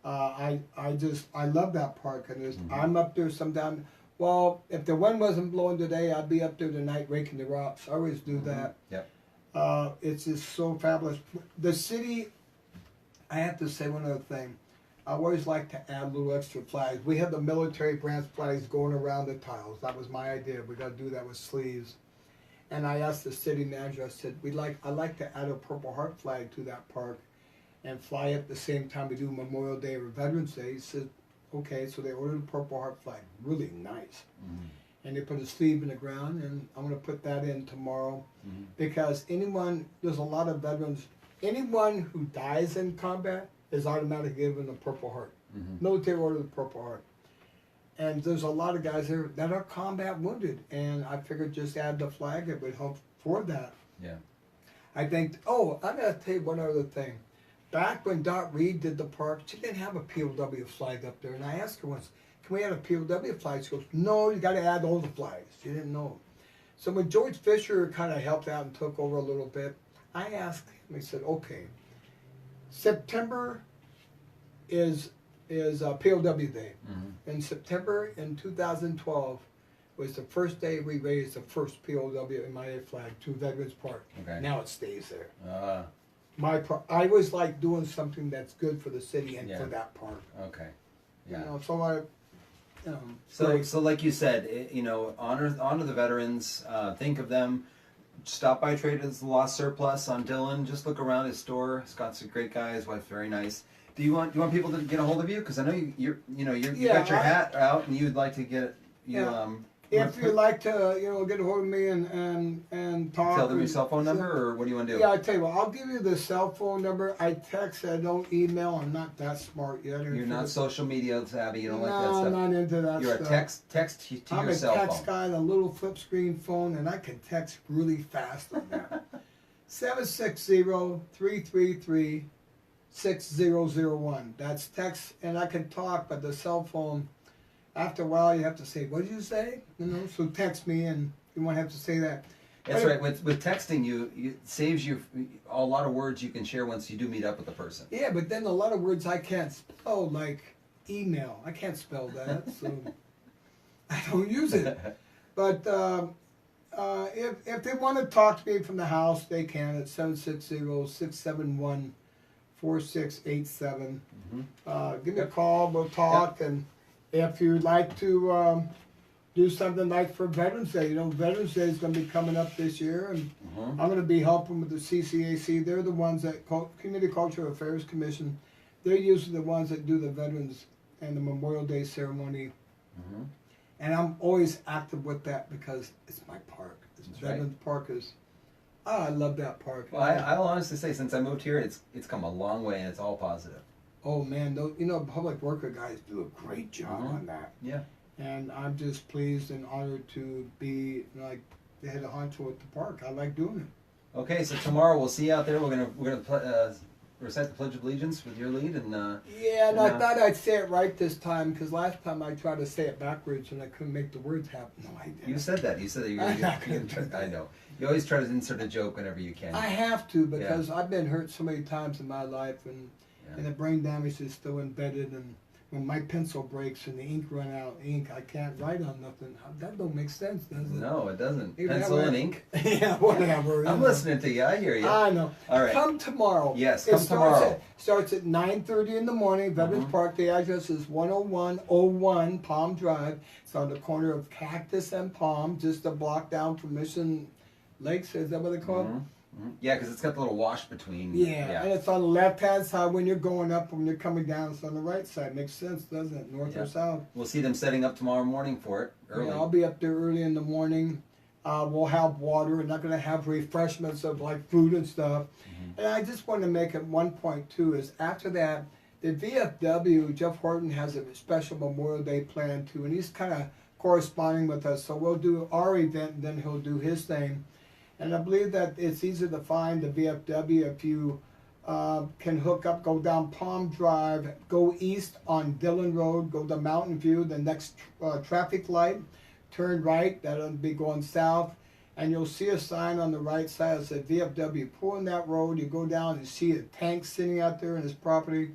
I love that park, and I'm up there sometimes. Well, if the wind wasn't blowing today, I'd be up there tonight raking the rocks. I always do that. Yep. It's just so fabulous. The city, I have to say one other thing. I always like to add little extra flags. We have the military branch flags going around the tiles. That was my idea. We got to do that with sleeves. And I asked the city manager, I said, I'd like to add a Purple Heart flag to that park and fly it the same time we do Memorial Day or Veterans Day. He said, okay, so they ordered a Purple Heart flag. Really nice. And they put a sleeve in the ground, and I'm going to put that in tomorrow because there's a lot of veterans, anyone who dies in combat is automatically given a Purple Heart. Military order the Purple Heart. And there's a lot of guys there that are combat wounded, and I figured just add the flag, it would help for that. Yeah. I think, I gotta tell you one other thing. Back when Dot Reed did the park, she didn't have a POW flag up there, and I asked her once, can we add a POW flag? She goes, no, you gotta add all the flags. She didn't know. So when George Fisher kind of helped out and took over a little bit, I asked him, he said, okay, September is POW Day. In September in 2012 was the first day we raised the first POW MIA flag to Veterans Park. Okay. Now it stays there. I always like doing something that's good for the city and for that park. Okay. Yeah. So like you said, honor the veterans. Think of them. Stop by Trader's Lost Surplus on Dillon. Just look around his store. Scott's a great guy. His wife's very nice. Do you want people to get a hold of you? Because I know you got your hat out and you'd like to get If you'd like to get a hold of me and talk. Tell them your cell phone number, or what do you want to do? Yeah, I tell you what, I'll give you the cell phone number. I text. I don't email. I'm not that smart yet. You're not social media savvy. You don't like that stuff. I'm not into that. You're stuff. a text to your cell phone. I'm a text guy, the little flip screen phone, and I can text really fast on that. 760-333. 6001. That's text, and I can talk, but the cell phone, after a while, you have to say, what did you say? So text me, and you won't have to say that. That's right. With texting, it saves you a lot of words you can share once you do meet up with the person. Yeah, but then a lot of words I can't spell, like email. I can't spell that, so I don't use it. But if they want to talk to me from the house, they can at 760-671-4687. Give me a call, we'll talk, and if you'd like to do something like for Veterans Day, Veterans Day is going to be coming up this year, and I'm going to be helping with the CCAC. They're the ones that, Community Cultural Affairs Commission, they're usually the ones that do the Veterans and the Memorial Day ceremony. And I'm always active with that because it's my park. Veterans Park is... I love that park. Well, I'll honestly say, since I moved here, it's come a long way, and it's all positive. Oh man, public worker guys do a great job on that. Yeah. And I'm just pleased and honored to be like the head honcho at the park. I like doing it. Okay, so tomorrow we'll see you out there. We're gonna recite the Pledge of Allegiance with your lead, and I thought I'd say it right this time because last time I tried to say it backwards and I couldn't make the words happen. No, I didn't. You said that. You said that you were going to. I know. You always try to insert a joke whenever you can. I have to because I've been hurt so many times in my life, and the brain damage is still embedded. And when my pencil breaks and the ink run out, I can't write on nothing. That don't make sense, does it? No, it doesn't. Pencil and ink? Yeah, whatever. I'm listening to you. I hear you. I know. All right. Come tomorrow. Yes, come tomorrow. Starts at 9:30 in the morning. Veterans Park. The address is 10101 Palm Drive. It's on the corner of Cactus and Palm, just a block down from Mission Lakes. Is that what they call it? Yeah, because it's got the little wash between. Yeah, and it's on the left-hand side when you're going up. When you're coming down, it's on the right side. Makes sense, doesn't it? North or south. We'll see them setting up tomorrow morning for it, early. Yeah, I'll be up there early in the morning. We'll have water. We're not going to have refreshments of like food and stuff. And I just want to make it one point too, is after that, the VFW, Jeff Horton, has a special Memorial Day plan too, and he's kind of corresponding with us. So we'll do our event, and then he'll do his thing. And I believe that it's easy to find the VFW if you can hook up, go down Palm Drive, go east on Dillon Road, go to Mountain View, the next traffic light, turn right, that'll be going south, and you'll see a sign on the right side that says VFW. Pull in that road, you go down and see a tank sitting out there in his property.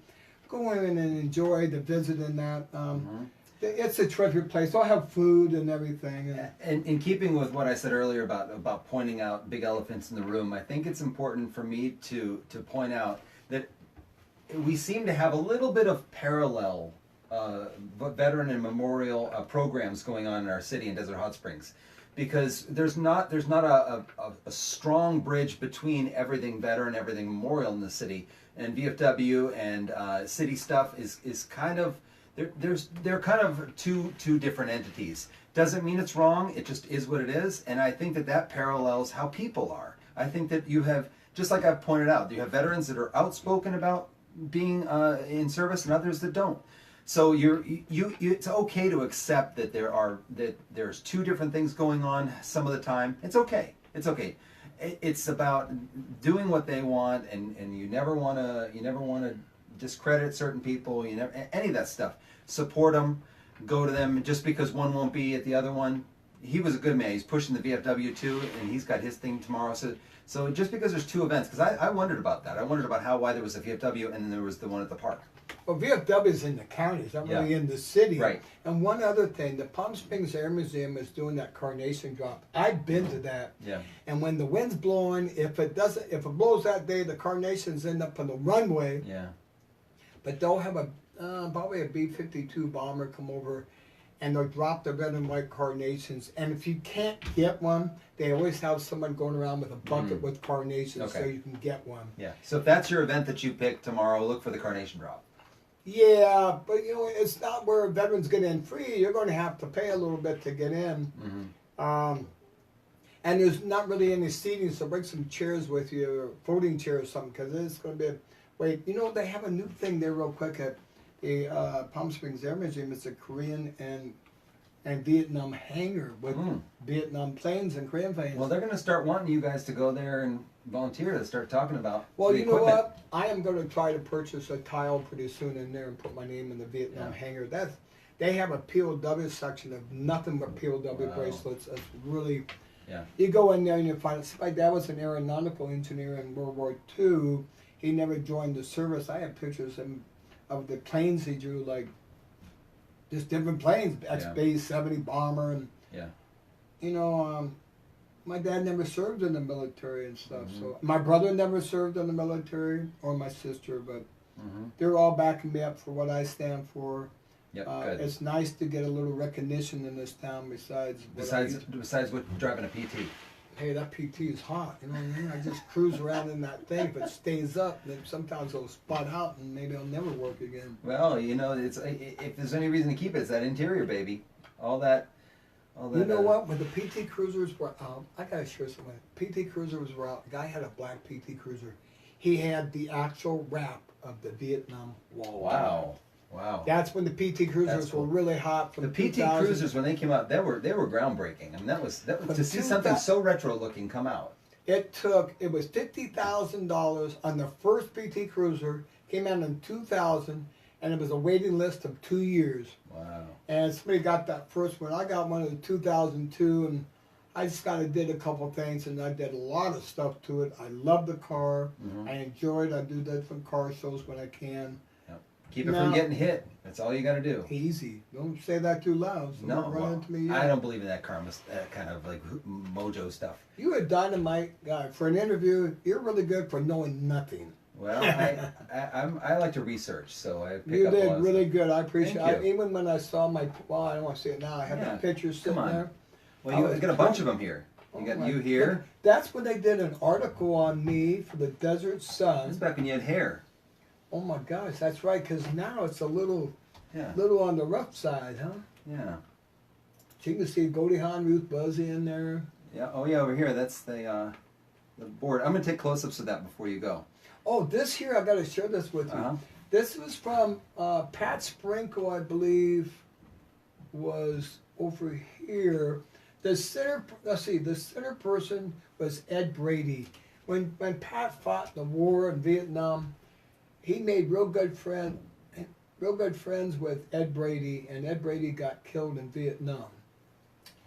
Go in and enjoy the visit in that. It's a terrific place. They'll have food and everything. And in keeping with what I said earlier about pointing out big elephants in the room, I think it's important for me to point out that we seem to have a little bit of parallel veteran and memorial programs going on in our city in Desert Hot Springs, because there's not a strong bridge between everything veteran, everything memorial in the city, and VFW and city stuff is kind of. They're kind of two different entities. Doesn't mean it's wrong. It just is what it is. And I think that parallels how people are. I think that you have, just like I've pointed out, you have veterans that are outspoken about being in service and others that don't. So it's okay to accept that there's two different things going on some of the time. It's okay. It's okay. It's about doing what they want, and you never want to discredit certain people, any of that stuff. Support them, go to them. Just because one won't be at the other one, he was a good man. He's pushing the VFW too, and he's got his thing tomorrow. So just because there's two events, because I wondered about that. I wondered about why there was a VFW and then there was the one at the park. Well, VFW is in the county. It's not really in the city. Right. And one other thing, the Palm Springs Air Museum is doing that carnation drop. I've been to that. Yeah. And when the wind's blowing, if it blows that day, the carnations end up on the runway. Yeah. But they'll have probably a B-52 bomber come over, and they'll drop the red and white carnations. And if you can't get one, they always have someone going around with a bucket with carnations, so you can get one. Yeah. So if that's your event that you pick tomorrow, look for the carnation drop. Yeah, but it's not where veterans get in free. You're going to have to pay a little bit to get in. And there's not really any seating, so bring some chairs with you, or folding chairs or something, because it's going to be wait. They have a new thing there real quick at the Palm Springs Air Museum. It's a Korean and Vietnam hangar with Vietnam planes and Korean planes. Well, they're going to start wanting you guys to go there and volunteer to start talking about Well, the you know equipment. what? I am going to try to purchase a tile pretty soon in there and put my name in the Vietnam hangar. They have a POW section of nothing but POW bracelets. That's really... Yeah. You go in there and you find it. My dad was an aeronautical engineer in World War II. He never joined the service. I have pictures of the planes he drew, like just different planes, X-70 bomber, and my dad never served in the military and stuff. So my brother never served in the military, or my sister, but they're all backing me up for what I stand for. Yep, good. It's nice to get a little recognition in this town besides what driving a PT. Hey, that PT is hot. You know what I mean? I just cruise around in that thing. If it stays up, then sometimes it'll spot out and maybe it'll never work again. Well, it's if there's any reason to keep it, it's that interior, baby. All that. You know what? When the PT Cruisers were out, I gotta share something. PT Cruisers were out. The guy had a black PT Cruiser. He had the actual wrap of the Vietnam Wall. Wow. That's when the PT Cruisers were really hot. The PT Cruisers, when they came out, they were groundbreaking. I mean, that was to see something so retro looking come out. It was $50,000 on the first PT Cruiser. Came out in 2000, and it was a waiting list of 2 years. Wow. And somebody got that first one. I got one in 2002, and I just kind of did a couple things, and I did a lot of stuff to it. I love the car. I enjoy it. I do different car shows when I can. Keep it from getting hit. That's all you got to do. Easy. Don't say that too loud. So No, into me I don't believe in that karma, that kind of like mojo stuff. You're a dynamite guy. For an interview, you're really good for knowing nothing. Well, I like to research, so I pick You up a lot did of really stuff. good. I appreciate Thank it. you. Even when I saw I don't want to see it now. I have the pictures sitting there. Well, you got a bunch of them here. You got you here. That's when they did an article on me for the Desert Sun. That's back when you had hair. Oh my gosh, that's right. Because now it's a little on the rough side, huh? Yeah. So you can see Goldie Hawn, Ruth Buzzy in there. Yeah. Oh yeah, over here. That's the board. I'm gonna take close-ups of that before you go. Oh, this here, I got to share this with you. This was from Pat Sprinkle, I believe, was over here. The center, let's see, the center person was Ed Brady. When Pat fought in the war in Vietnam, he made real good friends with Ed Brady, and Ed Brady got killed in Vietnam.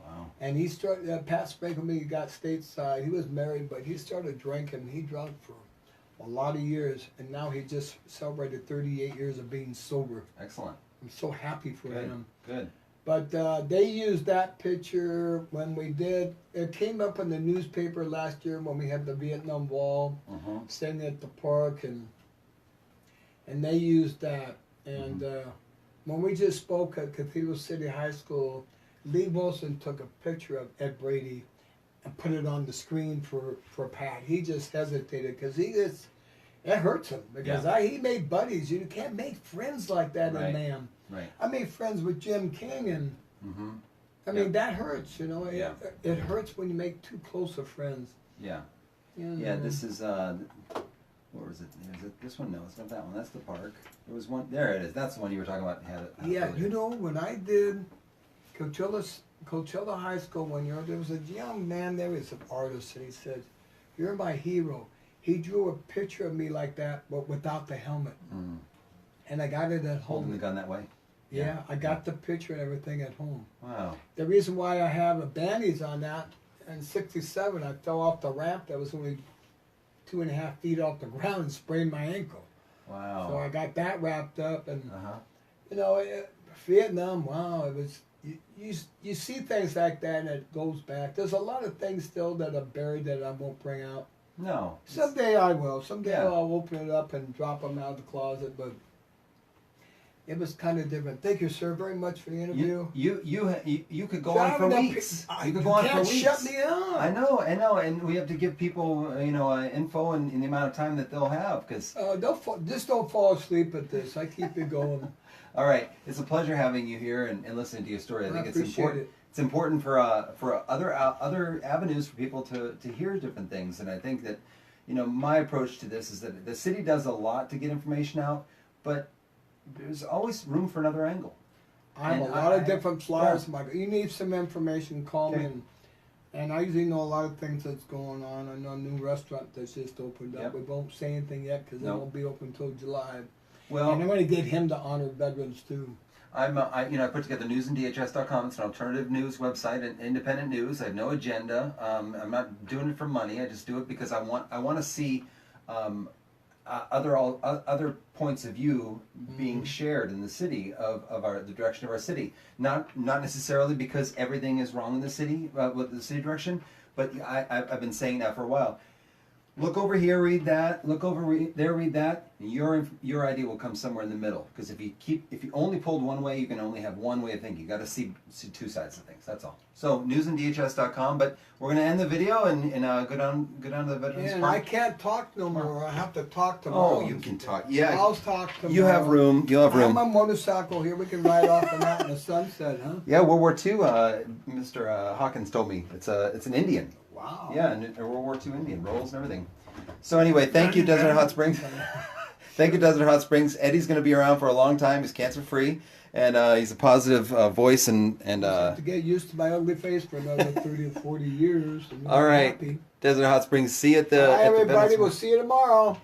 Wow. And he started. Pat Sprinkleman, he got stateside. He was married, but he started drinking. He drank for a lot of years, and now he just celebrated 38 years of being sober. Excellent. I'm so happy for him. Good. But they used that picture when we did. It came up in the newspaper last year when we had the Vietnam Wall, standing at the park, and they used that. And when we just spoke at Cathedral City High School, Lee Wilson took a picture of Ed Brady and put it on the screen for Pat. He just hesitated because it hurts him because he made buddies. You can't make friends like that in MAM. Right. I made friends with Jim King, and I mean that hurts. You know, it hurts when you make too close of friends. Yeah. You know? Yeah. This is what was it? Is it this one? No, it's not that one. That's the park. There was one. There it is. That's the one you were talking about. Yeah. You know, when I did Coachella High School one year, there was a young man there. He's an artist, and he said, "You're my hero." He drew a picture of me like that, but without the helmet. And I got it at home. Holding the gun that way? Yeah, I got the picture and everything at home. Wow. The reason why I have a bandages on that, in '67, I fell off the ramp that was only 2.5 feet off the ground and sprained my ankle. Wow. So I got that wrapped up, and you know, Vietnam. Wow, it was. You see things like that, and it goes back. There's a lot of things still that are buried that I won't bring out. No. Someday I will. Someday I'll open it up and drop them out of the closet, but. It was kind of different. Thank you, sir, very much for the interview. You could go on for weeks. You could go on for weeks. Shut me up. I know, and we have to give people, info and the amount of time that they'll have, because. Just don't fall asleep at this. I keep it going. All right, it's a pleasure having you here and listening to your story. I think it's important. It. It's important for other avenues for people to hear different things, and I think that, my approach to this is that the city does a lot to get information out, but there's always room for another angle. I have a lot of different flyers. You need some information, call me. And I usually know a lot of things that's going on. I know a new restaurant that's just opened up. We won't say anything yet because it won't be open until July. Well, and I'm going to get him to honor veterans too. I put together newsnddhs.com. It's an alternative news website and independent news. I have no agenda. I'm not doing it for money. I just do it because I want to see other points of view being shared in the city of the direction of our city. Not necessarily because everything is wrong in the city with the city direction, but I've been saying that for a while. Look over here, read that. Look over there, read that. Your idea will come somewhere in the middle. Because if you only pulled one way, you can only have one way of thinking. You got to see two sides of things. That's all. So newsnddhs.com. But we're going to end the video and go down to the Veterans Park. I can't talk no more. I have to talk tomorrow. Oh, you can talk. Yeah. I'll talk tomorrow. You have room. You'll have room. I have my motorcycle here. We can ride off on that in the sunset, huh? Yeah, World War II. Mr. Hawkins told me it's an Indian. Wow. Yeah, a World War II Indian, rolls and everything. So anyway, thank you, Desert Hot Springs. Thank you, Desert Hot Springs. Eddie's going to be around for a long time. He's cancer-free, and he's a positive voice. And to get used to my ugly face for another 30 or 40 years. All right, happy. Desert Hot Springs. See you at the. Bye, everybody. Venice. We'll see you tomorrow.